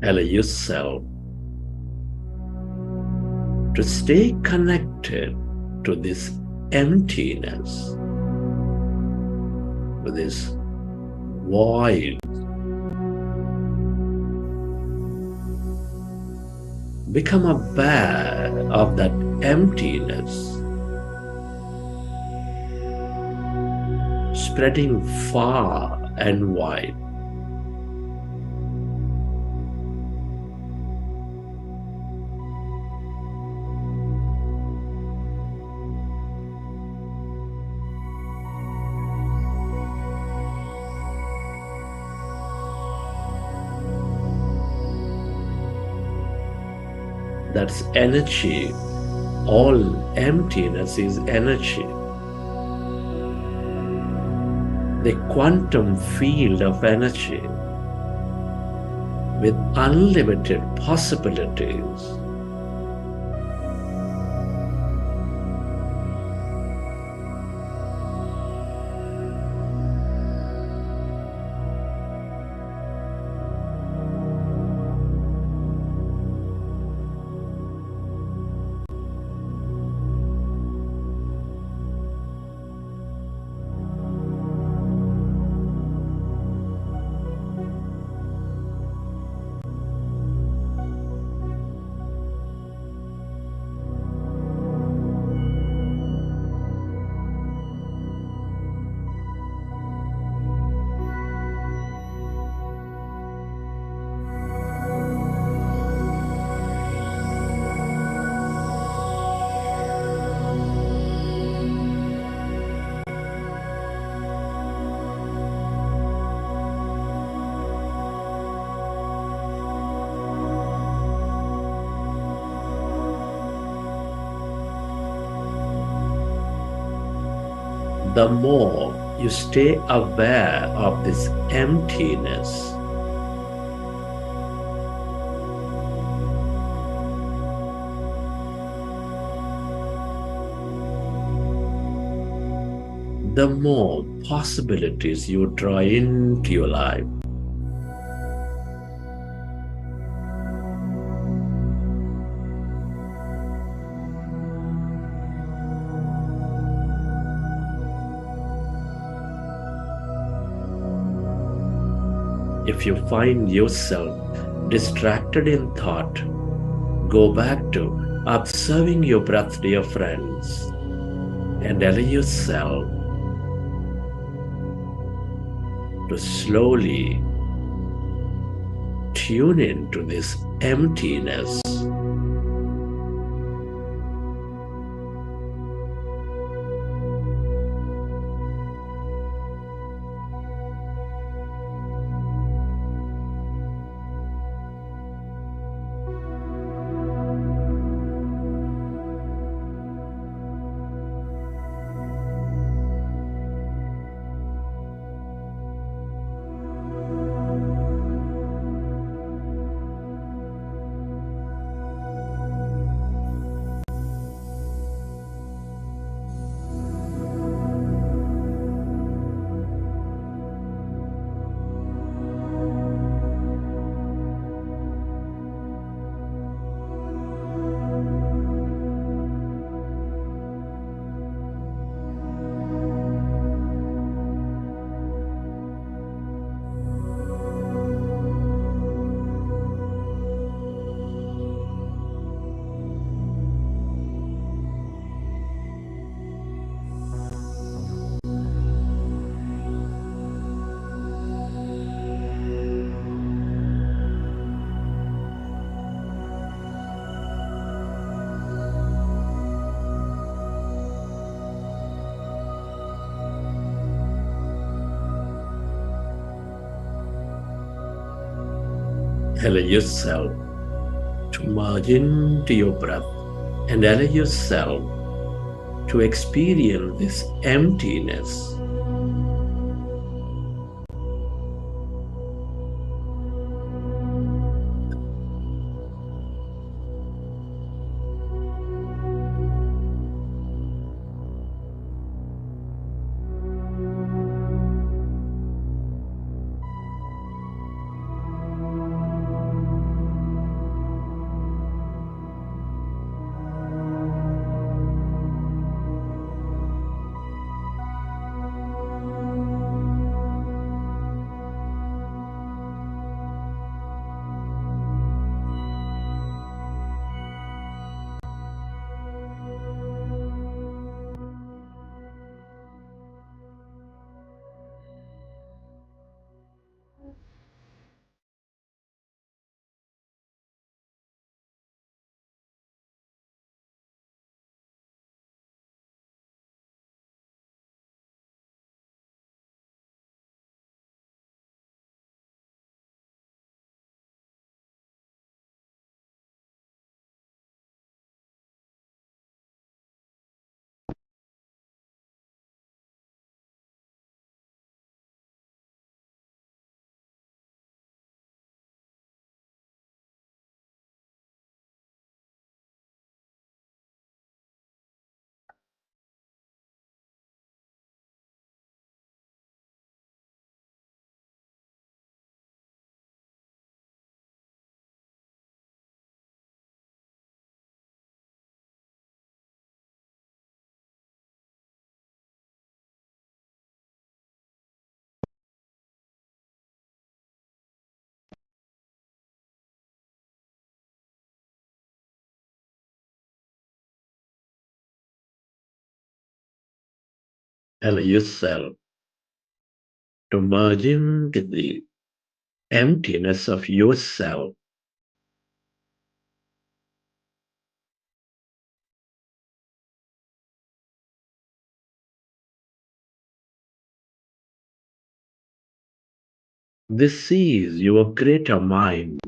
Allow yourself to stay connected to this emptiness, to this void. become aware of that emptiness, spreading far and wide. That's energy. All emptiness is energy. The quantum field of energy with unlimited possibilities. The more you stay aware of this emptiness, the more possibilities you draw into your life. If you find yourself distracted in thought, go back to observing your breath, dear friends, and allow yourself to slowly tune into this emptiness. Allow yourself to merge into your breath and allow yourself to experience this emptiness. Allow yourself to merge into the emptiness of yourself. This is your greater mind.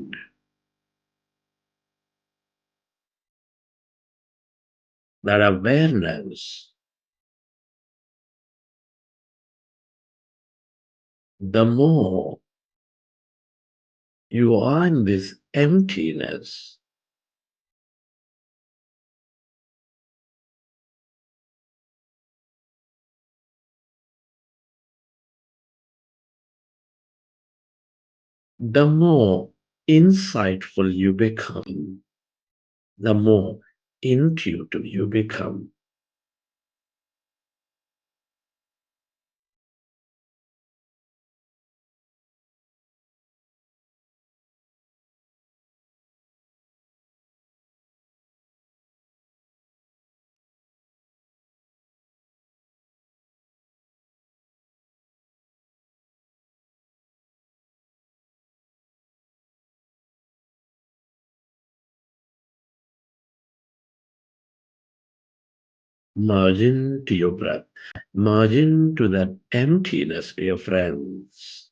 That awareness, the more you are in this emptiness, the more insightful you become, the more intuitive you become. Merge into your breath. Merge into that emptiness, dear friends.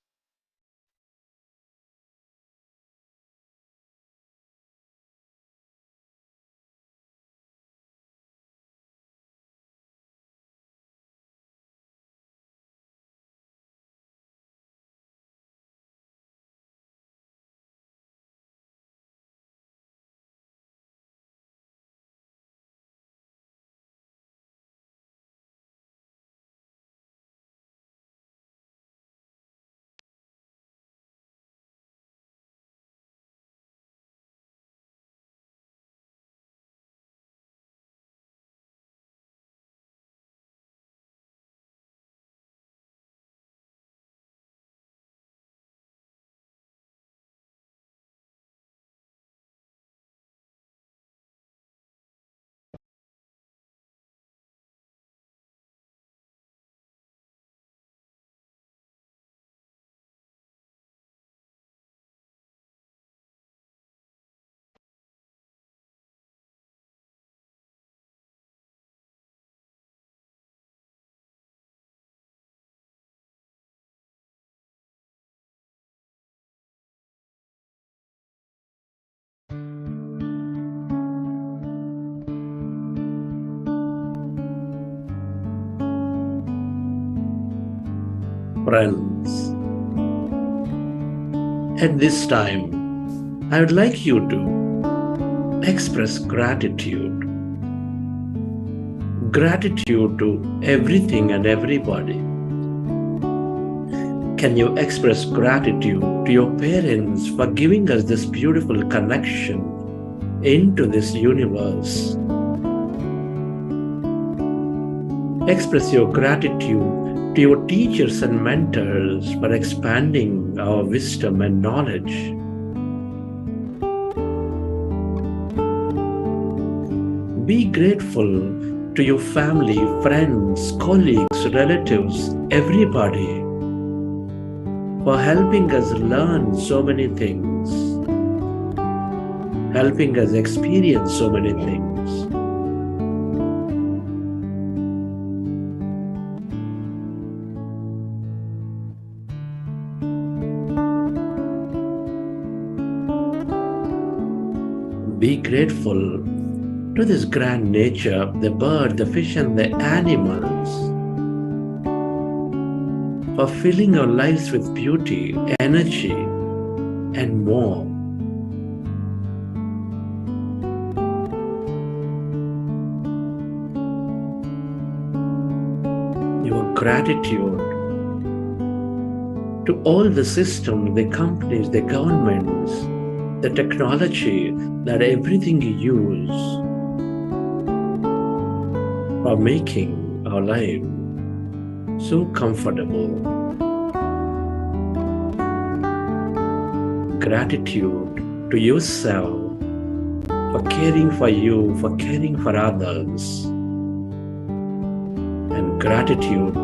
Friends, at this time, I would like you to express gratitude. Gratitude to everything and everybody. Can you express gratitude to your parents for giving us this beautiful connection into this universe? Express your gratitude to your teachers and mentors for expanding our wisdom and knowledge. Be grateful to your family, friends, colleagues, relatives, everybody for helping us learn so many things, helping us experience so many things. Be grateful to this grand nature, the bird, the fish, and the animals, for filling our lives with beauty, energy, and more. Your gratitude to all the systems, the companies, the governments, the technology, that everything you use for making our life so comfortable. Gratitude to yourself for caring for you, for caring for others. And gratitude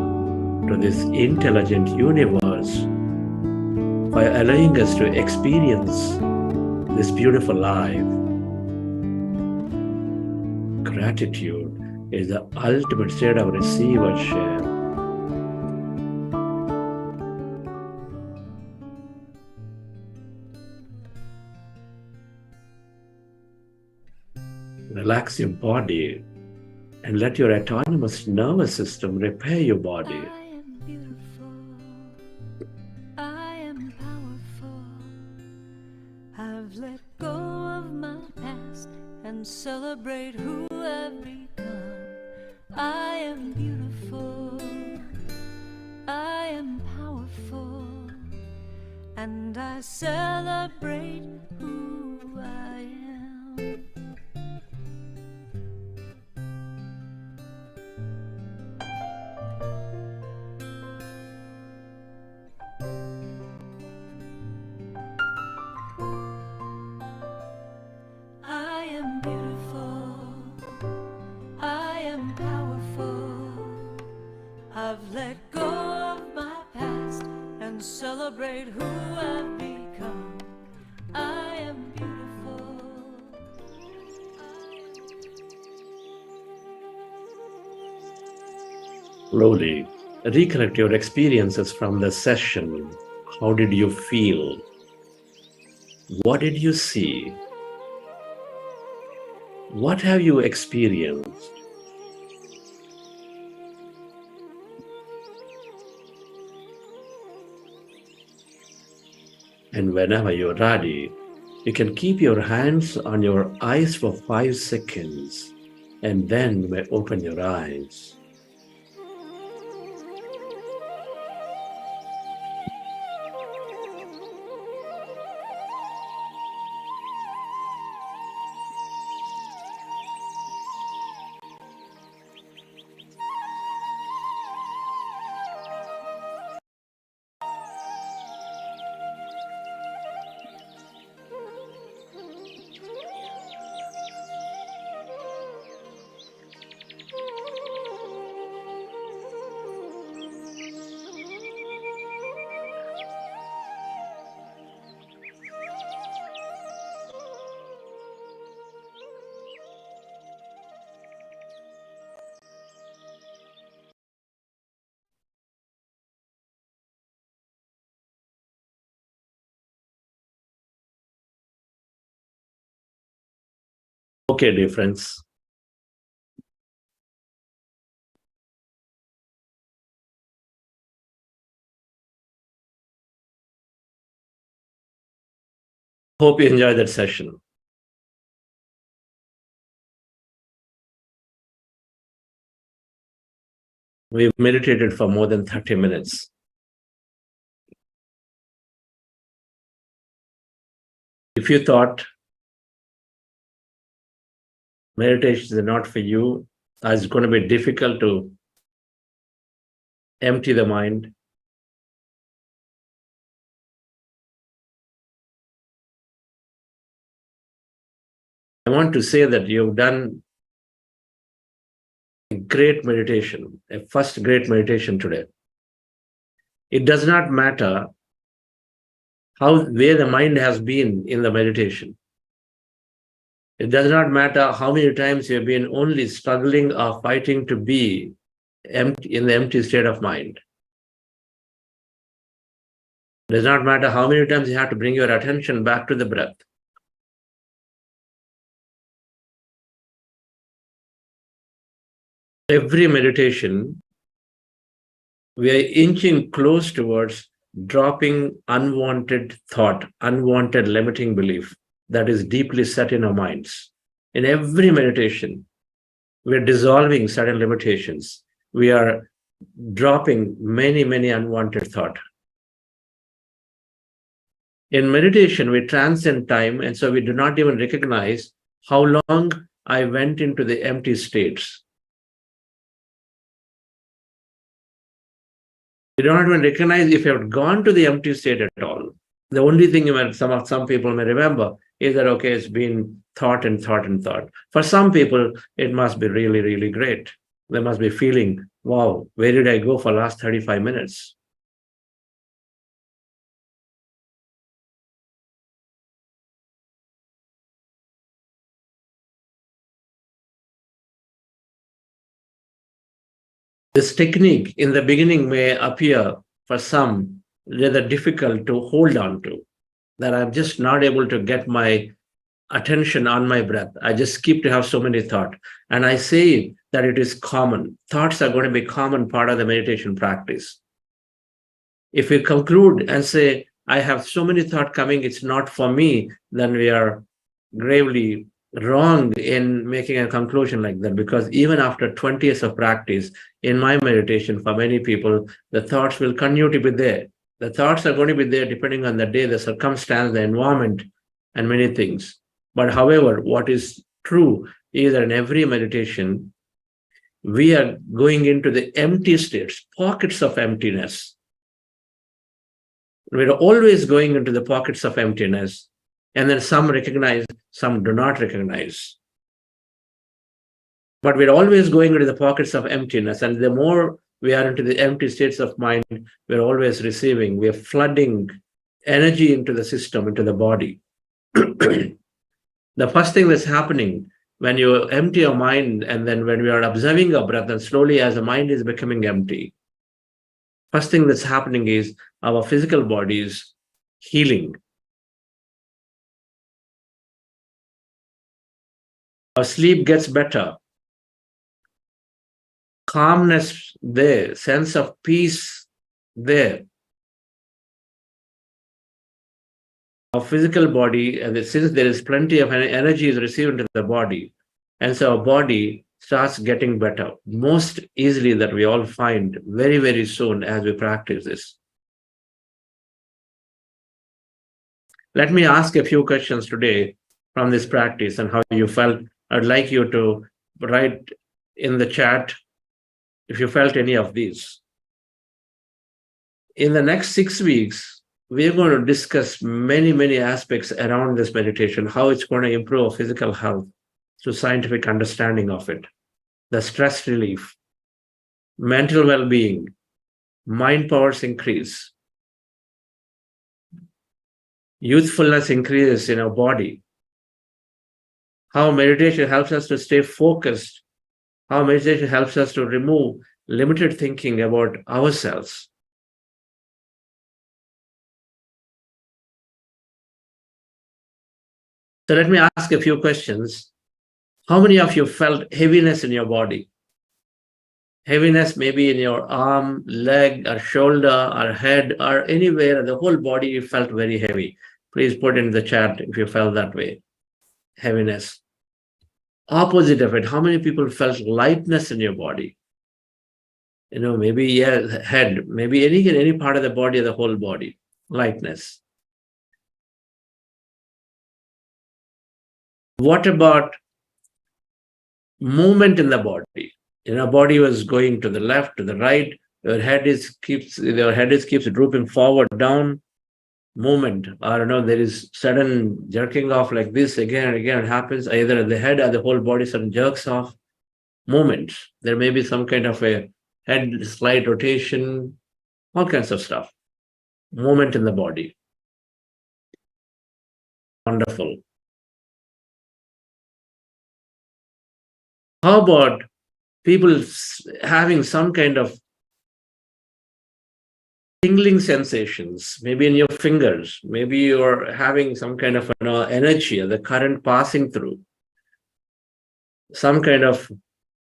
to this intelligent universe by allowing us to experience this beautiful life. Gratitude is the ultimate state of receivership. Relax your body and let your autonomous nervous system repair your body. I am beautiful. I am powerful. I've let go of my past and celebrate who I've become. I am beautiful. I am powerful. And I celebrate who I am. I am beautiful. I am powerful. I've let go of my past and celebrate who I've become. I am beautiful. Slowly recollect your experiences from the session. How did you feel? What did you see? What have you experienced? And whenever you're ready, you can keep your hands on your eyes for 5 seconds and then you may open your eyes. Okay, dear friends. Hope you enjoyed that session. We've meditated for more than 30 minutes. If you thought meditation is not for you, it's going to be difficult to empty the mind, I want to say that you've done a great meditation, a first great meditation today. It does not matter where the mind has been in the meditation. It does not matter how many times you have been only struggling or fighting to be empty, in the empty state of mind. It does not matter how many times you have to bring your attention back to the breath. Every meditation, we are inching close towards dropping unwanted thought, unwanted limiting belief that is deeply set in our minds. In every meditation, we are dissolving certain limitations. We are dropping many, many unwanted thought. In meditation, we transcend time, and so we do not even recognize how long I went into the empty states. You don't even recognize if you have gone to the empty state at all. The only thing some people may remember is that, okay, it's been thought and thought and thought. For some people, it must be really, really great. They must be feeling, wow, where did I go for the last 35 minutes? This technique in the beginning may appear for some rather difficult to hold on to, that I'm just not able to get my attention on my breath. I just keep to have so many thoughts. And I say that it is common. Thoughts are going to be common part of the meditation practice. If we conclude and say, I have so many thoughts coming, it's not for me, then we are gravely wrong in making a conclusion like that, because even after 20 years of practice in my meditation, for many people, the thoughts will continue to be there. The thoughts are going to be there depending on the day, the circumstance, the environment, and many things. But however, what is true is that in every meditation, we are going into the empty states, pockets of emptiness. We're always going into the pockets of emptiness, and then some recognize, some do not recognize. But we're always going into the pockets of emptiness, and the more we are into the empty states of mind, we're always receiving, we're flooding energy into the system, into the body. The first thing that's happening when you empty your mind, and then when we are observing your breath, and slowly as the mind is becoming empty, first thing that's happening is our physical body is healing. Our sleep gets better. Calmness there, sense of peace there. Our physical body, since there is plenty of energy is received into the body, and so our body starts getting better most easily, that we all find very, very soon as we practice this. Let me ask a few questions today from this practice and how you felt. I'd like you to write in the chat if you felt any of these. In the next 6 weeks, we're going to discuss many, many aspects around this meditation, how it's going to improve physical health through scientific understanding of it, the stress relief, mental well-being, mind powers increase, youthfulness increases in our body, how meditation helps us to stay focused, how meditation helps us to remove limited thinking about ourselves. So let me ask a few questions. How many of you felt heaviness in your body? Heaviness maybe in your arm, leg, or shoulder, or head, or anywhere, the whole body you felt very heavy. Please put in the chat if you felt that way. Heaviness. Opposite of it, how many people felt lightness in your body? Maybe head, maybe any part of the body, the whole body, lightness. What about movement in the body? Body was going to the left, to the right. Your head keeps drooping forward, down. Movement, or there is sudden jerking off like this again and again. It happens either at the head or the whole body sudden jerks off. Movements. There may be some kind of a head slight rotation, all kinds of stuff. Movement in the body. Wonderful. How about people having some kind of tingling sensations, maybe in your fingers, maybe you're having some kind of energy, the current passing through, some kind of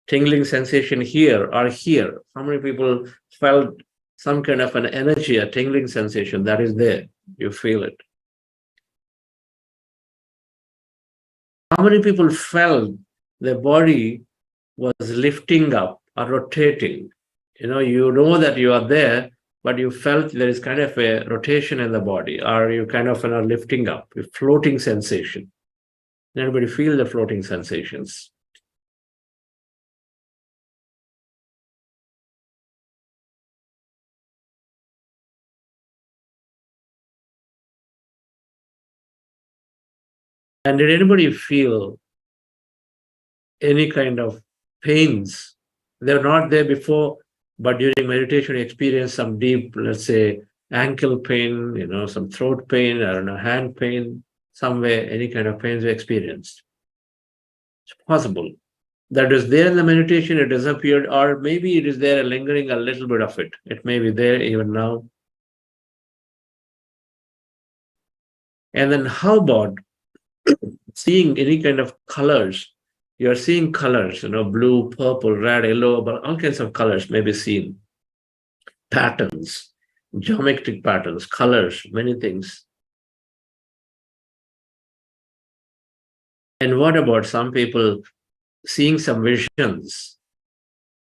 tingling sensation here or here. How many people felt some kind of an energy, a tingling sensation that is there? You feel it. How many people felt their body was lifting up or rotating? You know that you are there, but you felt there is kind of a rotation in the body, or you kind of lifting up, a floating sensation. Anybody feel the floating sensations? And did anybody feel any kind of pains They're not there before, but during meditation, you experience some deep, let's say, ankle pain, some throat pain, I don't know, hand pain, somewhere, any kind of pains you experienced. It's possible. That is there in the meditation, it disappeared, or maybe it is there lingering a little bit of it. It may be there even now. And then how about seeing any kind of colors? You're seeing colors, blue, purple, red, yellow, but all kinds of colors may be seen. Patterns, geometric patterns, colors, many things. And what about some people seeing some visions?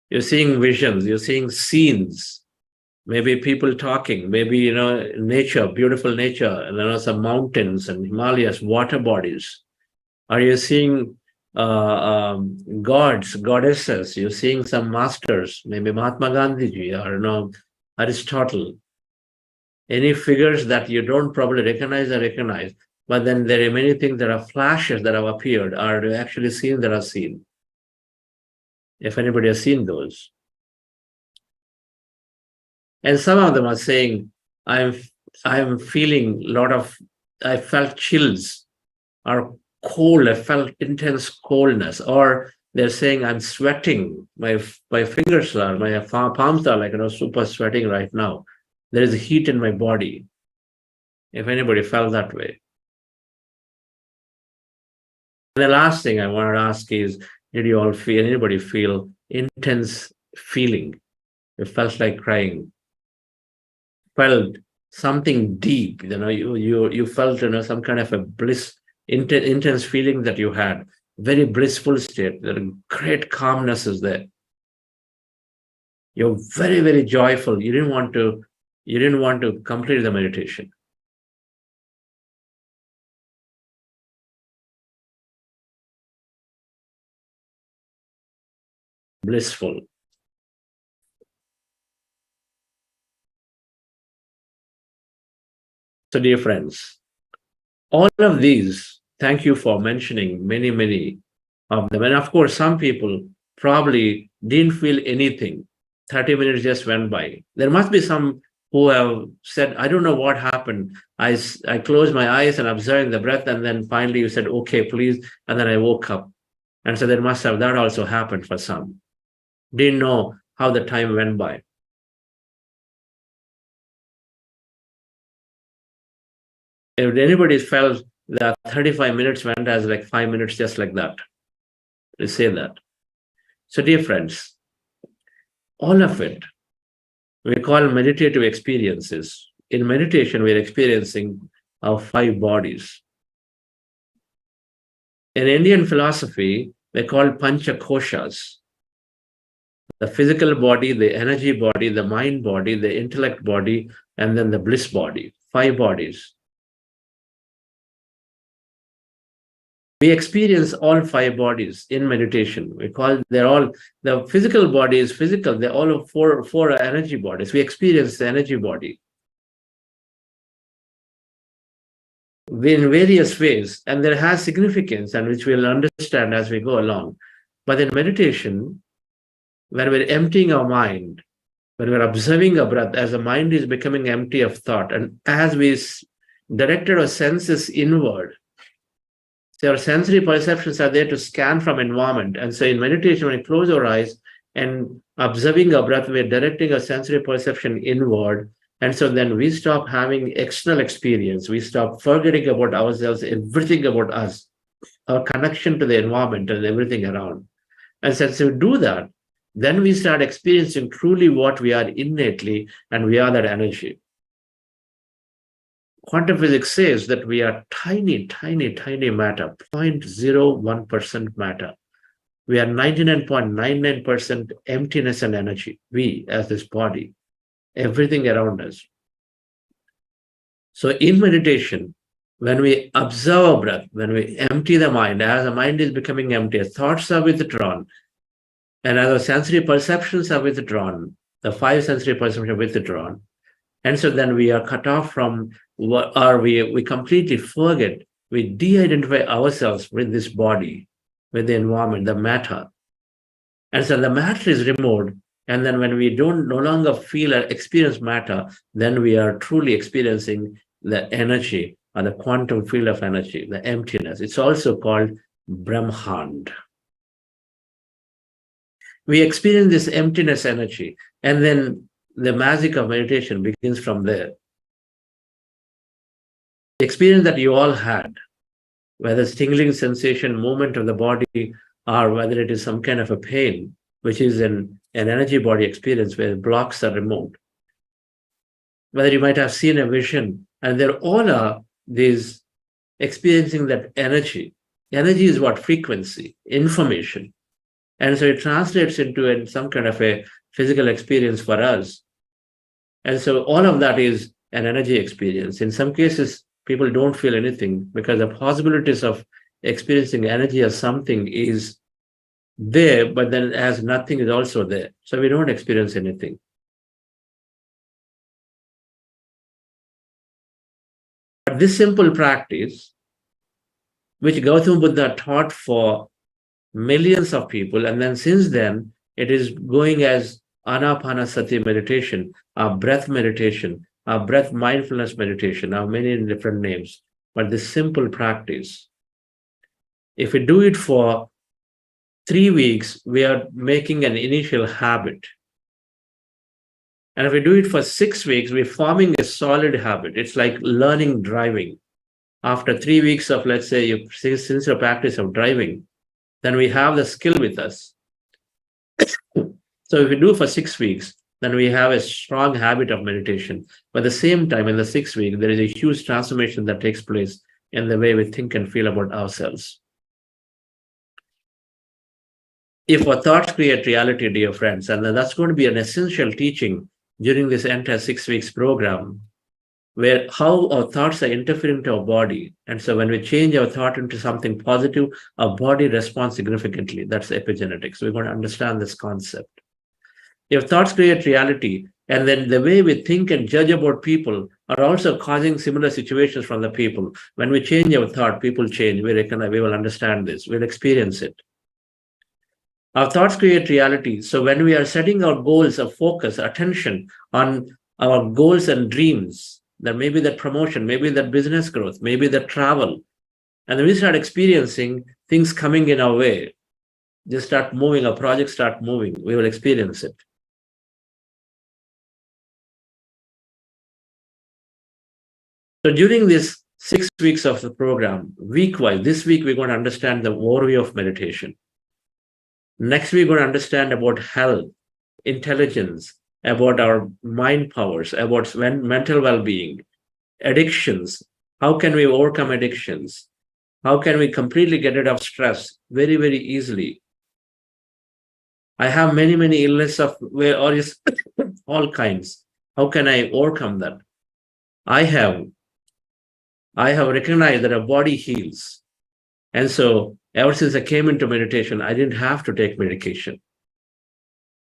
You're seeing visions, you're seeing scenes, maybe people talking, maybe, nature, beautiful nature, and some mountains and Himalayas, water bodies. Are you seeing gods, goddesses? You're seeing some masters, maybe Mahatma Gandhiji or Aristotle. Any figures that you don't probably recognize, but then there are many things that are flashes that have appeared. Are you actually seen that are seen? If anybody has seen those. And some of them are saying, I'm feeling I felt chills or cold, I felt intense coldness, or they're saying I'm sweating, my fingers are, my palms are like, super sweating right now. There is heat in my body. If anybody felt that way. And the last thing I wanted to ask is, did you all feel, anybody feel intense feeling? It felt like crying. Felt something deep, you felt, some kind of a bliss, intense feeling that you had, very blissful state. There great calmness is there. You're very, very joyful. You didn't want to complete the meditation. Blissful. So, dear friends, all of these, thank you for mentioning many, many of them. And of course, some people probably didn't feel anything. 30 minutes just went by. There must be some who have said, I don't know what happened. I closed my eyes and observed the breath, and then finally you said, okay, please. And then I woke up. And so there must have, that also happened for some. Didn't know how the time went by. If anybody felt that 35 minutes went as like 5 minutes, just like that, please say that. So, dear friends, all of it, we call meditative experiences. In meditation, we're experiencing our 5 bodies. In Indian philosophy, they're called pancha koshas. The physical body, the energy body, the mind body, the intellect body, and then the bliss body. 5 bodies. We experience all 5 bodies in meditation. The physical body is physical. They're all 4 energy bodies. We experience the energy body in various ways, and there has significance, and which we'll understand as we go along. But in meditation, when we're emptying our mind, when we're observing our breath, as the mind is becoming empty of thought, and as we directed our senses inward, so our sensory perceptions are there to scan from environment. And so in meditation, when we close our eyes and observing our breath, we're directing our sensory perception inward. And so then we stop having external experience. We stop forgetting about ourselves, everything about us, our connection to the environment and everything around. And since we do that, then we start experiencing truly what we are innately, and we are that energy. Quantum physics says that we are tiny, tiny, tiny matter, 0.01% matter. We are 99.99% emptiness and energy. We, as this body, everything around us. So in meditation, when we observe our breath, when we empty the mind, as the mind is becoming empty, thoughts are withdrawn, and as our sensory perceptions are withdrawn, the 5 sensory perceptions are withdrawn. And so then we are cut off from what are we completely forget, we de-identify ourselves with this body, with the environment, the matter. And so the matter is removed. And then when we no longer feel or experience matter, then we are truly experiencing the energy or the quantum field of energy, the emptiness. It's also called Brahmand. We experience this emptiness energy, and then the magic of meditation begins from there. The experience that you all had, whether it's tingling sensation, movement of the body, or whether it is some kind of a pain, which is an energy body experience where blocks are removed. Whether you might have seen a vision, and there all are these experiencing that energy. Energy is what? Frequency, information. And so it translates into some kind of a physical experience for us. And so all of that is an energy experience. In some cases, people don't feel anything because the possibilities of experiencing energy as something is there, but then as nothing is also there. So we don't experience anything. But this simple practice, which Gautama Buddha taught for millions of people, and then since then, it is going as Ana-Pana-Sati meditation, our breath meditation, our breath mindfulness meditation, our many different names. But this simple practice, if we do it for 3 weeks, we are making an initial habit. And if we do it for 6 weeks, we're forming a solid habit. It's like learning driving. After 3 weeks of, let's say, sincere practice of driving, then we have the skill with us. So if we do for 6 weeks, then we have a strong habit of meditation. But at the same time, in the 6th week, there is a huge transformation that takes place in the way we think and feel about ourselves. If our thoughts create reality, dear friends, and that's going to be an essential teaching during this entire 6 weeks program, where how our thoughts are interfering to our body. And so when we change our thought into something positive, our body responds significantly. That's epigenetics. We're going to understand this concept. If thoughts create reality, and then the way we think and judge about people are also causing similar situations from the people. When we change our thought, people change. We will understand this. We'll experience it. Our thoughts create reality. So when we are setting our goals of focus, attention on our goals and dreams, that maybe that promotion, maybe that business growth, maybe that travel, and then we start experiencing things coming in our way, just start moving, our projects start moving, we will experience it. So during this 6 weeks of the program, week-wise, this week we're going to understand the overview of meditation. Next week, we're going to understand about health, intelligence, about our mind powers, about mental well-being, addictions. How can we overcome addictions? How can we completely get rid of stress very, very easily? I have many, many illnesses of all kinds. How can I overcome that? I have recognized that our body heals. And so ever since I came into meditation, I didn't have to take medication.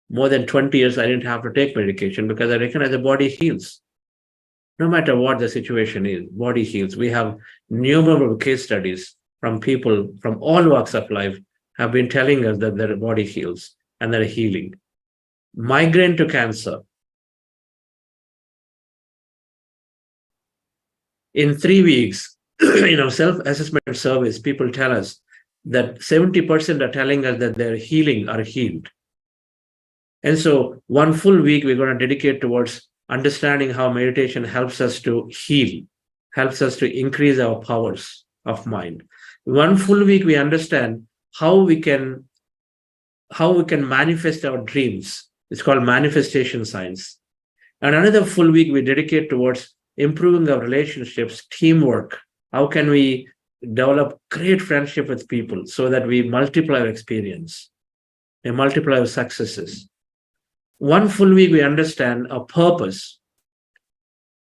More than 20 years, I didn't have to take medication because I recognize the body heals. No matter what the situation is, body heals. We have numerous case studies from people from all walks of life have been telling us that their body heals and they're healing. Migraine to cancer. In 3 weeks, self-assessment surveys, people tell us that 70% are telling us that they're healing or healed. And so 1 full week, we're going to dedicate towards understanding how meditation helps us to heal, helps us to increase our powers of mind. 1 full week, we understand how we can manifest our dreams. It's called manifestation science. And another full week, we dedicate towards improving our relationships, teamwork. How can we develop great friendship with people so that we multiply our experience and multiply our successes? 1 full week, we understand a purpose,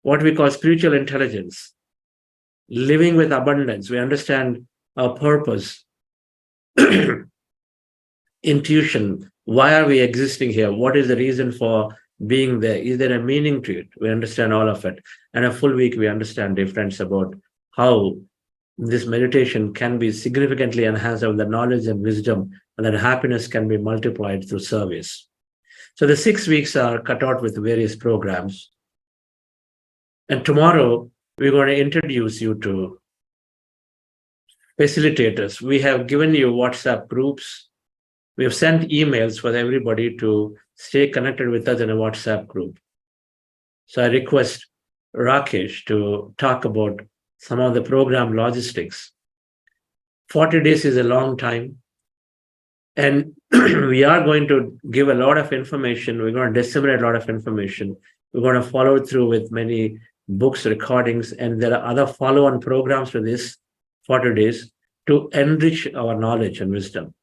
what we call spiritual intelligence, living with abundance. We understand our purpose, intuition. Why are we existing here? What is the reason for being there? Is there a meaning to it? We understand all of it. And a full week, we understand difference about how this meditation can be significantly enhanced with the knowledge and wisdom, and that happiness can be multiplied through service. So the 6 weeks are cut out with various programs. And tomorrow, we're going to introduce you to facilitators. We have given you WhatsApp groups. We have sent emails for everybody to stay connected with us in a WhatsApp group. So I request Rakesh to talk about some of the program logistics. 40 days is a long time. And we are going to give a lot of information. We're going to disseminate a lot of information. We're going to follow through with many books, recordings, and there are other follow-on programs to this 40 days to enrich our knowledge and wisdom.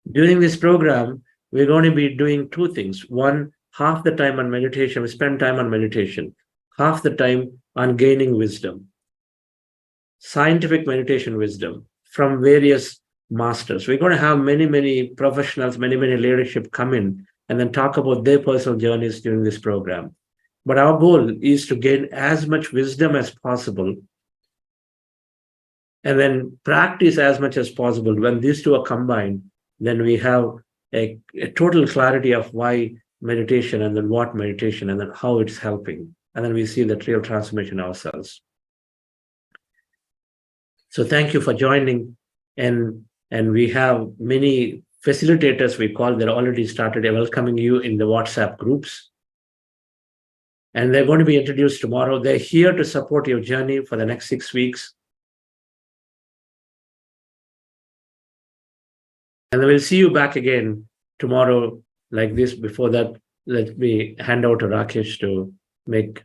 During this program, we're going to be doing two things. One, half the time on meditation, we spend time on meditation, half the time on gaining wisdom, scientific meditation wisdom from various masters. We're going to have many professionals, many leadership come in and then talk about their personal journeys during this program. But our goal is to gain as much wisdom as possible and then practice as much as possible. When these two are combined, then we have a total clarity of why meditation and then what meditation and then how it's helping. And then we see that real transformation ourselves. So thank you for joining. And we have many facilitators we call that already started welcoming you in the WhatsApp groups. And they're going to be introduced tomorrow. They're here to support your journey for the next 6 weeks. And then we'll see you back again tomorrow like this. Before that, let me hand over to Rakesh to make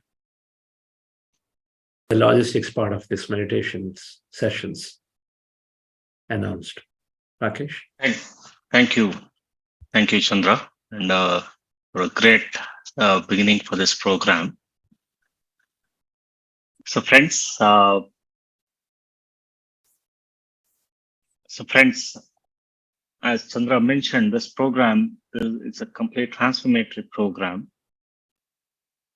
the logistics part of this meditation sessions announced. Rakesh? Thank you. Thank you, Chandra. And for a great beginning for this program. So friends, as Chandra mentioned, this program is a complete transformatory program.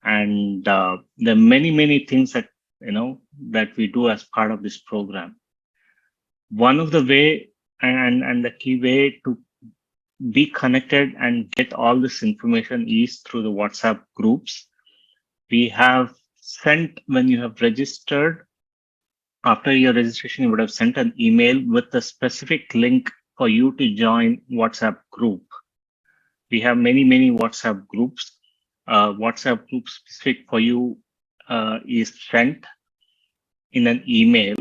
And there are many things that, that we do as part of this program. One of the way and the key way to be connected and get all this information is through the WhatsApp groups. We have sent, when you have registered, after your registration, you would have sent an email with a specific link for you to join WhatsApp group. We have many WhatsApp groups. WhatsApp group specific for you is sent in an email.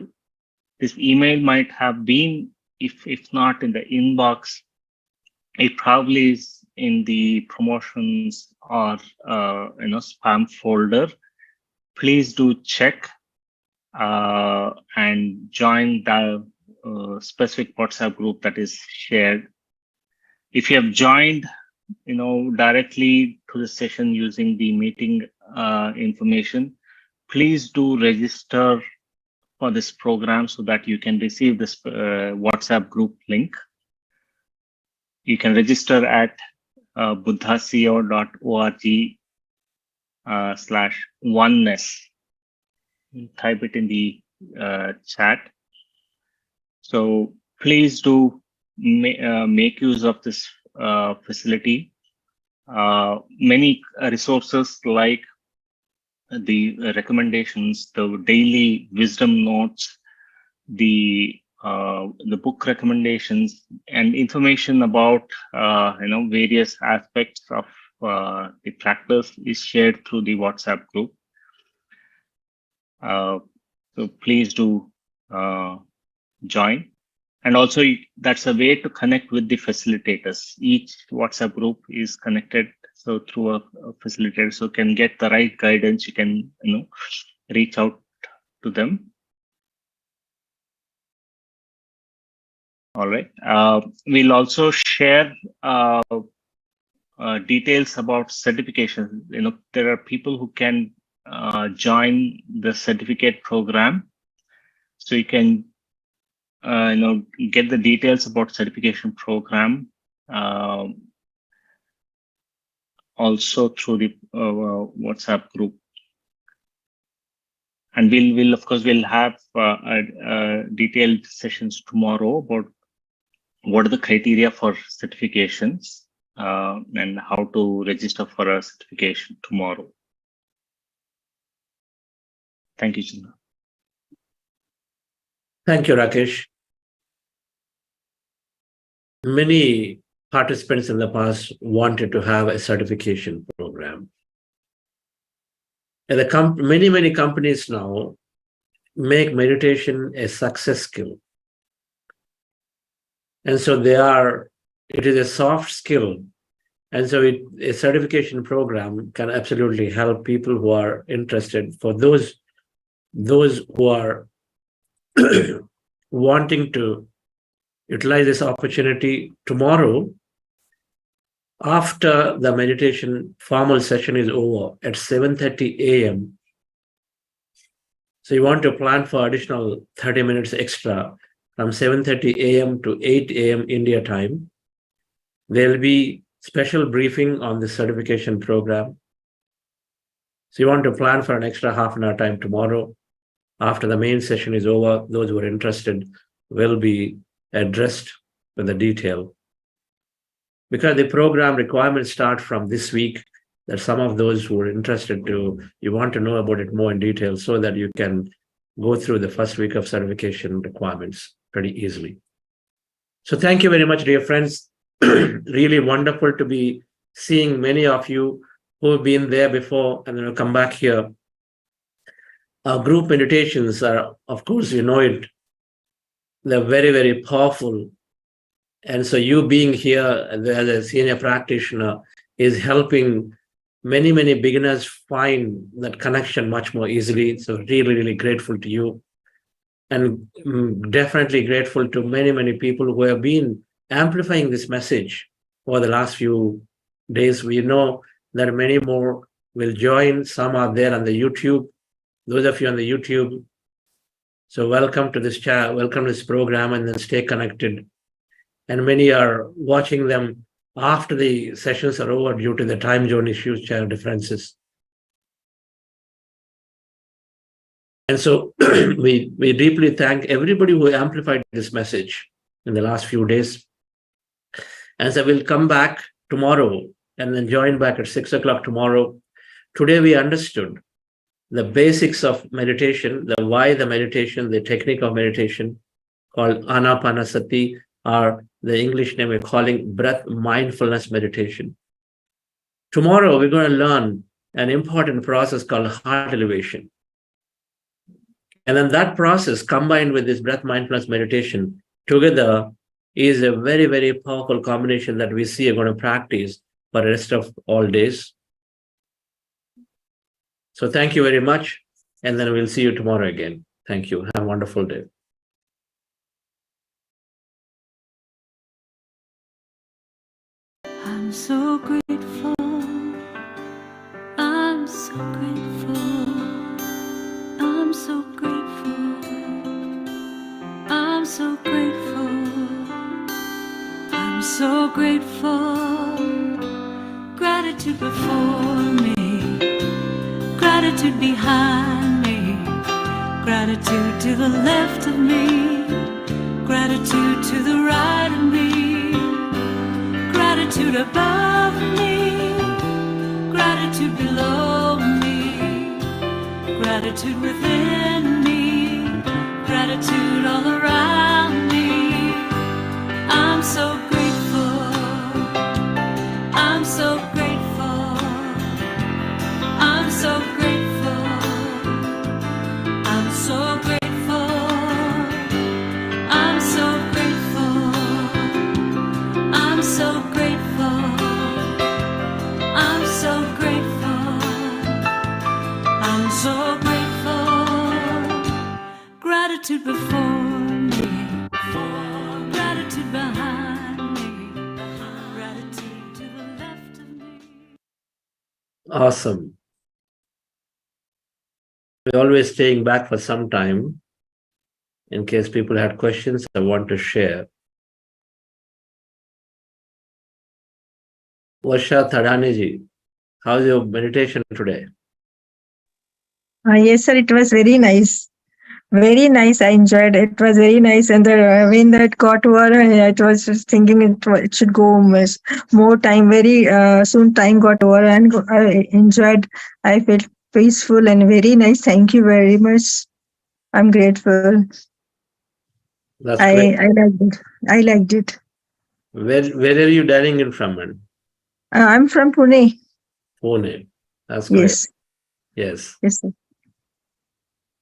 This email might have been, if not in the inbox, it probably is in the promotions or spam folder. Please do check and join the specific WhatsApp group that is shared. If you have joined, directly to the session using the meeting information, please do register for this program so that you can receive this WhatsApp group link. You can register at buddhaco.org/oneness. Type it in the chat. So please do make use of this facility. Many resources like the recommendations, the daily wisdom notes, the book recommendations, and information about various aspects of the practice is shared through the WhatsApp group. So please do join. And also that's a way to connect with the facilitators. Each WhatsApp group is connected so through a facilitator, so can get the right guidance. You can reach out to them. All right. We'll also share details about certification. There are people who can join the certificate program, so you can get the details about certification program also through the WhatsApp group. And we'll of course, we'll have detailed sessions tomorrow about what are the criteria for certifications and how to register for a certification tomorrow. Thank you, Chandra. Thank you, Rakesh. Many participants in the past wanted to have a certification program. And many companies now make meditation a success skill. And so it is a soft skill. And so a certification program can absolutely help people who are interested. For those who are wanting to utilize this opportunity tomorrow, after the meditation formal session is over at 7:30 a.m. So you want to plan for additional 30 minutes extra from 7:30 a.m. to 8 a.m. India time. There'll be special briefing on the certification program. So you want to plan for an extra half an hour time tomorrow. After the main session is over, those who are interested will be addressed with the detail. Because the program requirements start from this week, that some of those who are interested you want to know about it more in detail so that you can go through the first week of certification requirements pretty easily. So thank you very much, dear friends. Really wonderful to be seeing many of you who have been there before and then will come back here. Our group meditations are, of course, you know it, they're very, very powerful. And so you being here as a senior practitioner is helping many, many beginners find that connection much more easily. So really, really grateful to you. And definitely grateful to many, many people who have been amplifying this message over the last few days. We know that many more will join. Some are there on the YouTube. Those of you on the YouTube, so welcome to this chat, welcome to this program, and then stay connected. And many are watching them after the sessions are over due to the time zone issues, differences. And so we deeply thank everybody who amplified this message in the last few days. And so we'll come back tomorrow and then join back at 6 o'clock tomorrow. Today we understood the basics of meditation, the why the meditation, the technique of meditation called Ana-Pana-Sati, or the English name we're calling breath mindfulness meditation. Tomorrow we're going to learn an important process called heart elevation. And then that process combined with this breath mindfulness meditation together is a very, very powerful combination that we see are going to practice for the rest of all days. So thank you very much. And then we'll see you tomorrow again. Thank you. Have a wonderful day. I'm so grateful. I'm so grateful. I'm so grateful. I'm so grateful. I'm so grateful. Gratitude before me, gratitude behind me, gratitude to the left of me, gratitude to the right of me, gratitude above me, gratitude below me, gratitude within me, gratitude all around me. I'm so grateful. I'm so grateful. I'm so grateful. I'm so grateful. I'm so grateful. I'm so grateful. I'm so grateful. I'm so grateful. Gratitude before me, gratitude behind me, gratitude to the left of me. Awesome. We're always staying back for some time in case people had questions I want to share. Varsha Thadani ji, how's your meditation today? Yes, sir. It was very nice. Very nice. I enjoyed it. It was very nice. And when that got over, I was just thinking it should go more time. Very soon time got over and I enjoyed. I felt peaceful and very nice. Thank you very much. I'm grateful. That's great. I liked it. I liked it. Where are you dialing in from, man? I'm from Pune. Pune. That's great. Yes. Yes. Yes, sir.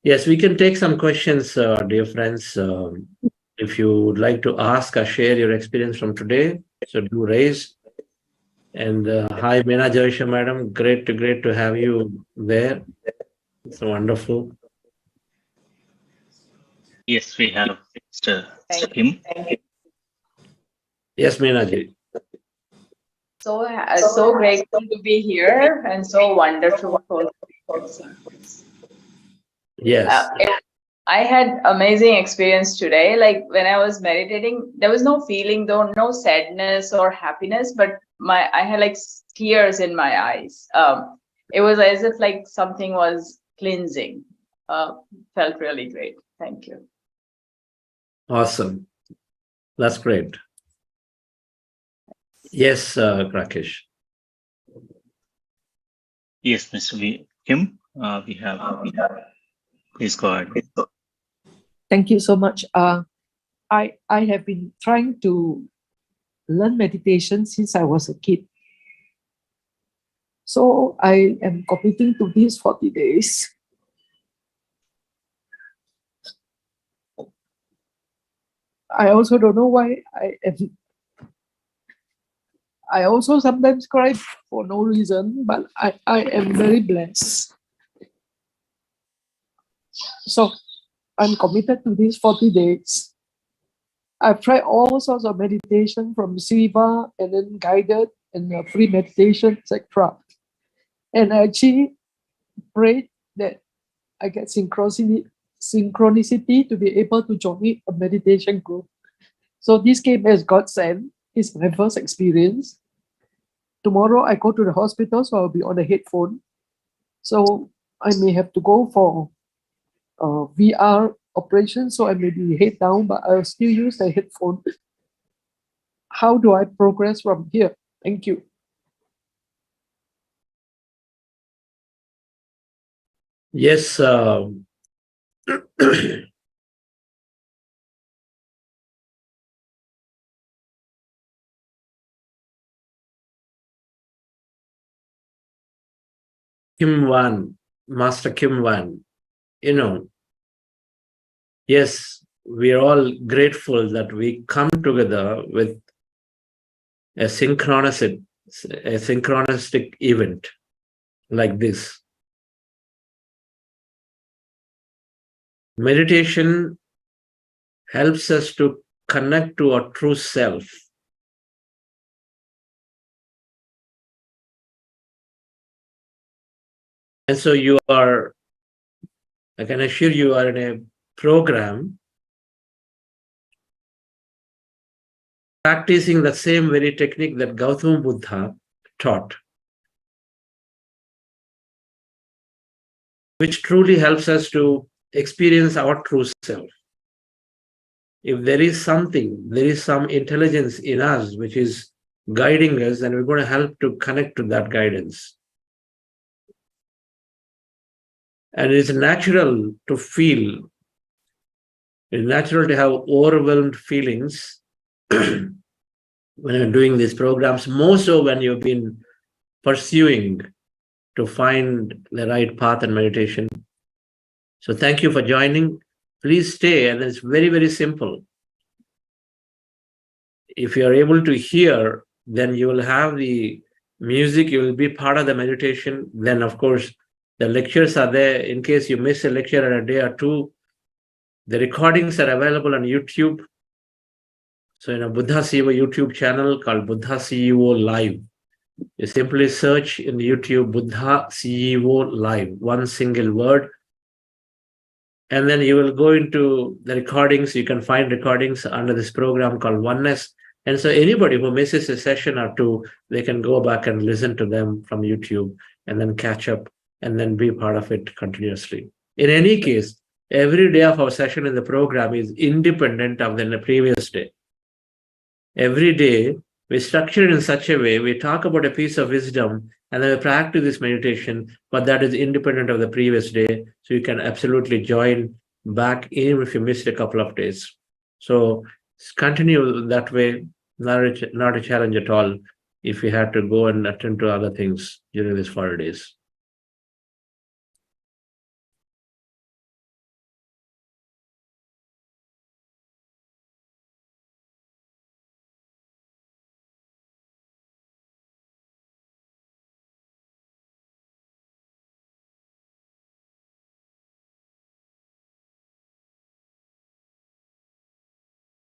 Yes, we can take some questions, dear friends. If you would like to ask or share your experience from today, so do raise. And hi, Meena Joisha, madam. Great to have you there. It's wonderful. Yes, we have Mr. Kim. Yes, Meena ji. So grateful to be here and so wonderful. Yes. I had amazing experience today. Like when I was meditating, there was no feeling, though, no sadness or happiness, but I had like tears in my eyes. It was as if like something was cleansing. Felt really great. Thank you. Awesome. That's great. Yes, Rakesh. Yes, Mr. Kim. We have. Please go ahead. Thank you so much. I have been trying to learn meditation since I was a kid. So I am committing to these 40 days. I also don't know why I also sometimes cry for no reason, but I am very blessed. So I'm committed to these 40 days. I've tried all sorts of meditation from Siva and then guided and free meditation, etc. And I actually prayed that I get synchronicity to be able to join a meditation group. So this came as God sent. It's my first experience. Tomorrow I go to the hospital, so I'll be on a headphone. So I may have to go for VR operation, so I may be head down, but I'll still use the headphone. How do I progress from here? Thank you. Yes. Kim Wan, Master Kim Wan, yes, we are all grateful that we come together with a synchronistic event like this. Meditation helps us to connect to our true self. And so I can assure you are in a program practicing the same very technique that Gautama Buddha taught, which truly helps us to experience our true self. If there is some intelligence in us which is guiding us, then we're going to help to connect to that guidance. And it's natural to feel, it's natural to have overwhelmed feelings when you're doing these programs, more so when you've been pursuing to find the right path in meditation. So thank you for joining. Please stay, and it's very, very simple. If you are able to hear, then you will have the music, you will be part of the meditation. Then, of course, the lectures are there. In case you miss a lecture in a day or two, the recordings are available on YouTube. So in a Buddha CEO YouTube channel called Buddha CEO Live, you simply search in YouTube Buddha CEO Live, one single word. And then you will go into the recordings. You can find recordings under this program called Oneness. And so anybody who misses a session or two, they can go back and listen to them from YouTube and then catch up and then be part of it continuously. In any case, every day of our session in the program is independent of the previous day. Every day, we structure it in such a way, we talk about a piece of wisdom, and then we practice this meditation, but that is independent of the previous day. So you can absolutely join back even if you missed a couple of days. So continue that way, not a challenge at all if you had to go and attend to other things during these 4 days.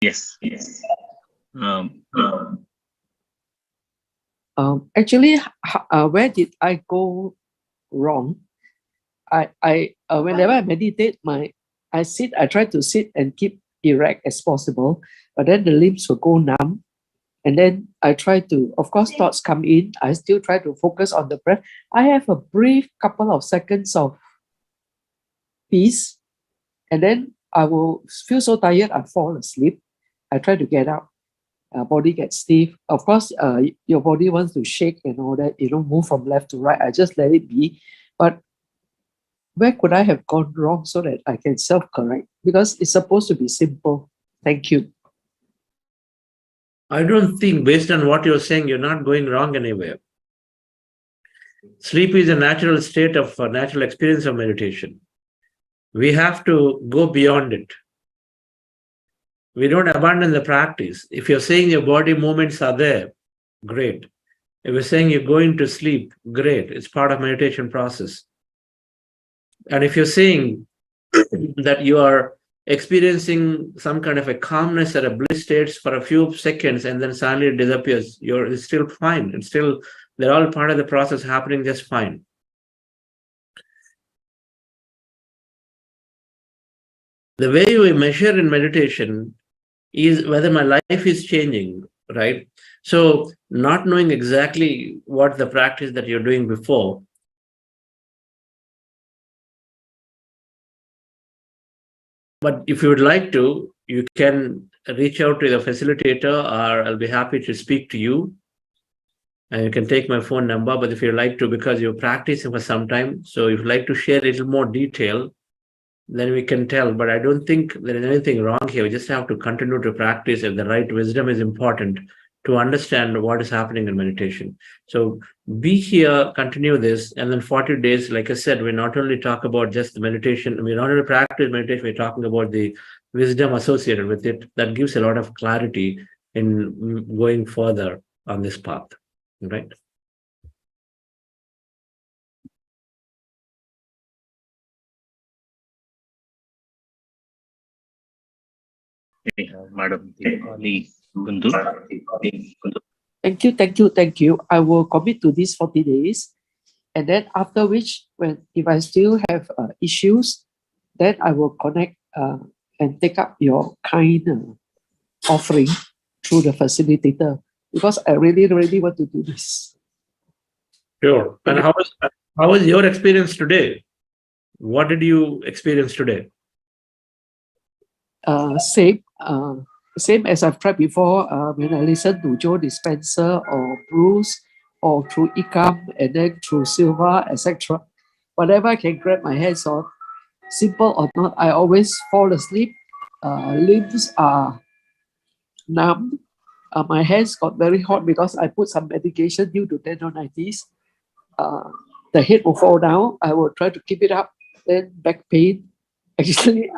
Yes. Actually, where did I go wrong? Whenever I meditate, I try to sit and keep erect as possible, but then the limbs will go numb. And then I try to, of course, thoughts come in. I still try to focus on the breath. I have a brief couple of seconds of peace, and then I will feel so tired, I fall asleep. I try to get up. Body gets stiff. Of course, your body wants to shake and all that, move from left to right. I just let it be. But where could I have gone wrong so that I can self-correct? Because it's supposed to be simple. Thank you. I don't think, based on what you're saying, you're not going wrong anywhere. Sleep is a natural state of natural experience of meditation. We have to go beyond it. We don't abandon the practice. If you're saying your body movements are there, great. If you're saying you're going to sleep, great. It's part of meditation process. And if you're saying that you are experiencing some kind of a calmness or a bliss states for a few seconds and then suddenly it disappears, it's still fine. They're all part of the process happening just fine. The way we measure in meditation is whether my life is changing, right? So not knowing exactly what the practice that you're doing before, but if you would like to, you can reach out to the facilitator, or I'll be happy to speak to you. And you can take my phone number, but if you'd like to, because you're practicing for some time, so if you'd like to share a little more detail, then we can tell. But I don't think there is anything wrong here. We just have to continue to practice, and the right wisdom is important to understand what is happening in meditation. So be here, continue this, and then 40 days, like I said, we not only talk about just the meditation, we not only practice meditation, we're talking about the wisdom associated with it. That gives a lot of clarity in going further on this path, right? Madam Deepali Kundu. Thank you. I will commit to these 40 days. And then after which, if I still have issues, then I will connect and take up your kind offering through the facilitator, because I really want to do this. Sure. And how was your experience today? What did you experience today? Same as I've tried before. When I listen to Joe Dispenza or Bruce, or through Ikam, and then through Silva, etc. Whatever I can grab my hands on, simple or not, I always fall asleep. Limbs are numb. My hands got very hot because I put some medication due to tendonitis. The head will fall down. I will try to keep it up. Then back pain. Actually,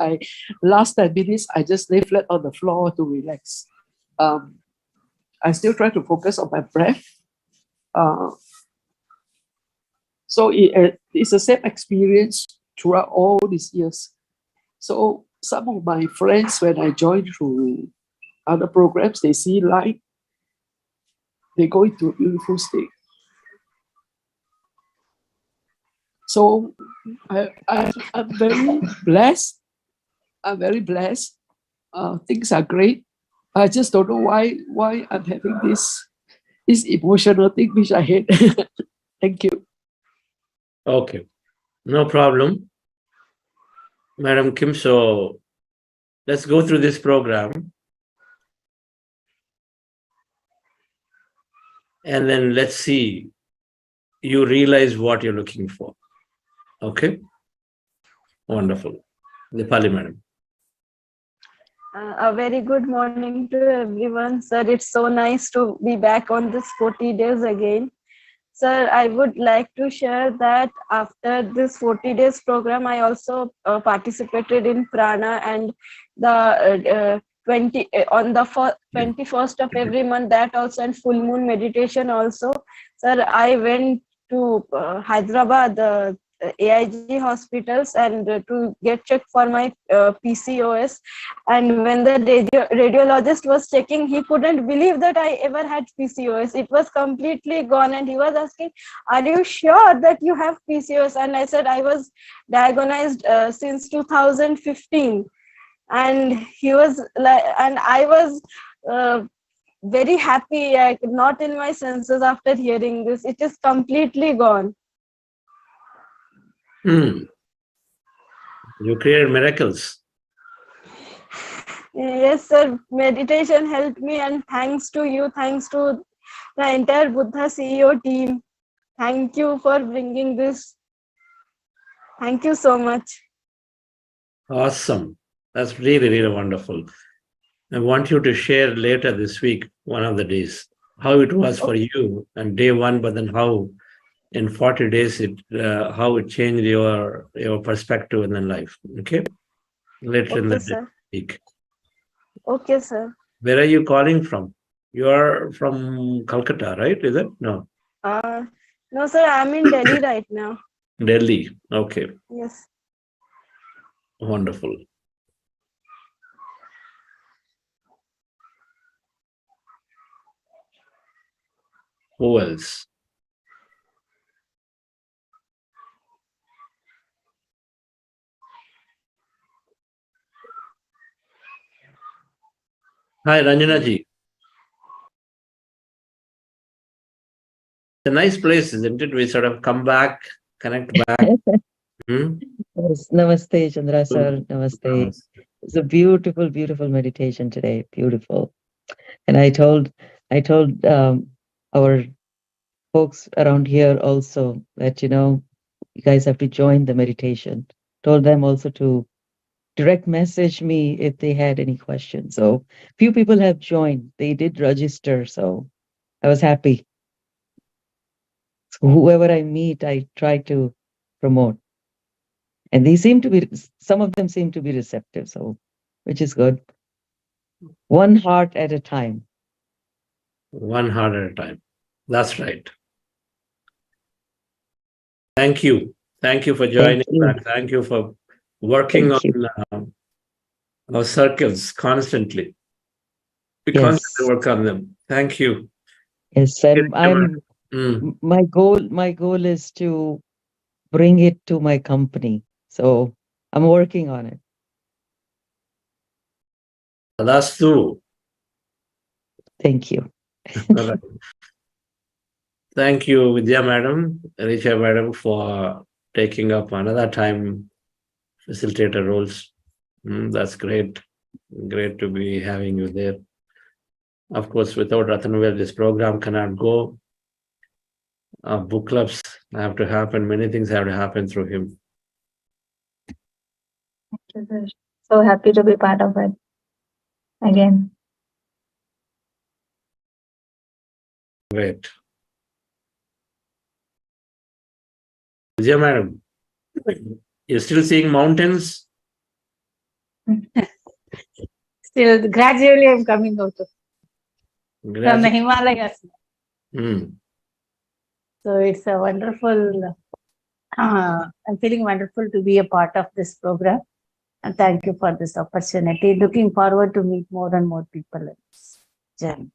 last 10 minutes, I just lay flat on the floor to relax. I still try to focus on my breath. So it's the same experience throughout all these years. So some of my friends, when I join through other programs, they see light, they go into a beautiful state. So I'm very blessed. I'm very blessed. Things are great. I just don't know why I'm having this emotional thing which I hate. Thank you. Okay. No problem. Madam Kim, so let's go through this program. And then let's see, you realize what you're looking for. Okay? Wonderful. Dipali, madam. A very good morning to everyone. Sir, it's so nice to be back on this 40 days again. Sir, I would like to share that after this 40 days program, I also participated in Prana, and the 21st of every month, that also, and full moon meditation also. Sir, I went to Hyderabad, AIG hospitals, and to get checked for my PCOS. And when the radiologist was checking, he couldn't believe that I ever had PCOS. It was completely gone, and he was asking, "Are you sure that you have PCOS?" And I said, "I was diagnosed since 2015." And he was like, and I was very happy, not in my senses after hearing this. It is completely gone. You created miracles. Yes, sir. Meditation helped me, and thanks to you, thanks to the entire Buddha CEO team. Thank you for bringing this. Thank you so much. Awesome. That's really, really wonderful. I want you to share later this week, one of the days, how it was for you on day one, but then how in 40 days how it changed your perspective in the life. Okay? Later in the week. Okay, sir. Where are you calling from? You are from Calcutta, right? Is it? No. No, sir. I'm in Delhi right now. Delhi. Okay. Yes. Wonderful. Who else? Hi, Ranjana ji. It's a nice place, isn't it? We sort of come back, connect back. Yes. Namaste, Chandra sir. Namaste. It's a beautiful, beautiful meditation today. Beautiful. And I told our folks around here also that, you guys have to join the meditation. Told them also to direct message me if they had any questions. So few people have joined. They did register. So I was happy. So whoever I meet, I try to promote. And some of them seem to be receptive. So, which is good. One heart at a time. One heart at a time. That's right. Thank you. Thank you for joining back. Thank you for working on our circles constantly. We constantly work on them. Thank you. Yes, my goal is to bring it to my company. So I'm working on it. That's true. Thank you. Thank you, Vidya madam, Richa madam, for taking up another time facilitator roles. That's great. Great to be having you there. Of course, without Ratanavel, this program cannot go. Book clubs have to happen. Many things have to happen through him. Thank you, sir. So happy to be part of it again. Great. Vijay madam, you're still seeing mountains? Still, gradually I'm coming out of from the Himalayas. So it's a wonderful, I'm feeling wonderful to be a part of this program. And thank you for this opportunity. Looking forward to meet more and more people in this journey.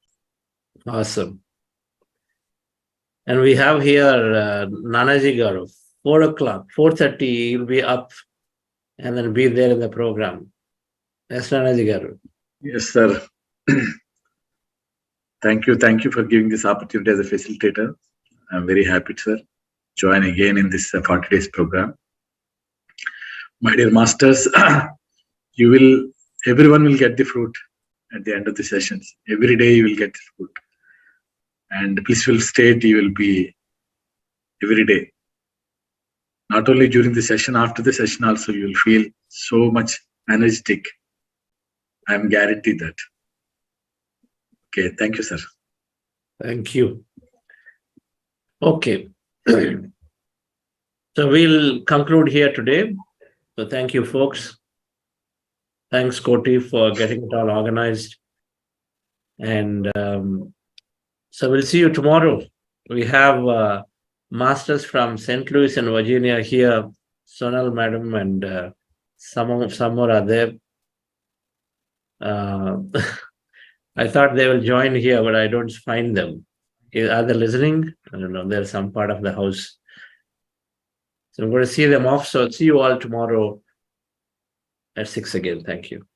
Awesome. And we have here Nanaji Garu, 4 o'clock, 4:30, you'll be up and then be there in the program. Yes, Nanaji Garu. Yes, sir. Thank you for giving this opportunity as a facilitator. I'm very happy, sir. Join again in this 40 days program. my dear masters, everyone will get the fruit at the end of the sessions. Every day you will get the fruit. And blissful state you will be every day. Not only during the session, after the session also you will feel so much energetic. I am guaranteed that. Okay, thank you, sir. Thank you. Okay. So we'll conclude here today. So thank you, folks. Thanks, Koti, for getting it all organized. And so we'll see you tomorrow. We have masters from St. Louis and Virginia here, Sonal Madam and some more are there. I thought they will join here, but I don't find them. Are they listening? I don't know. They're some part of the house. So I'm going to see them off. So see you all tomorrow at 6 again. Thank you.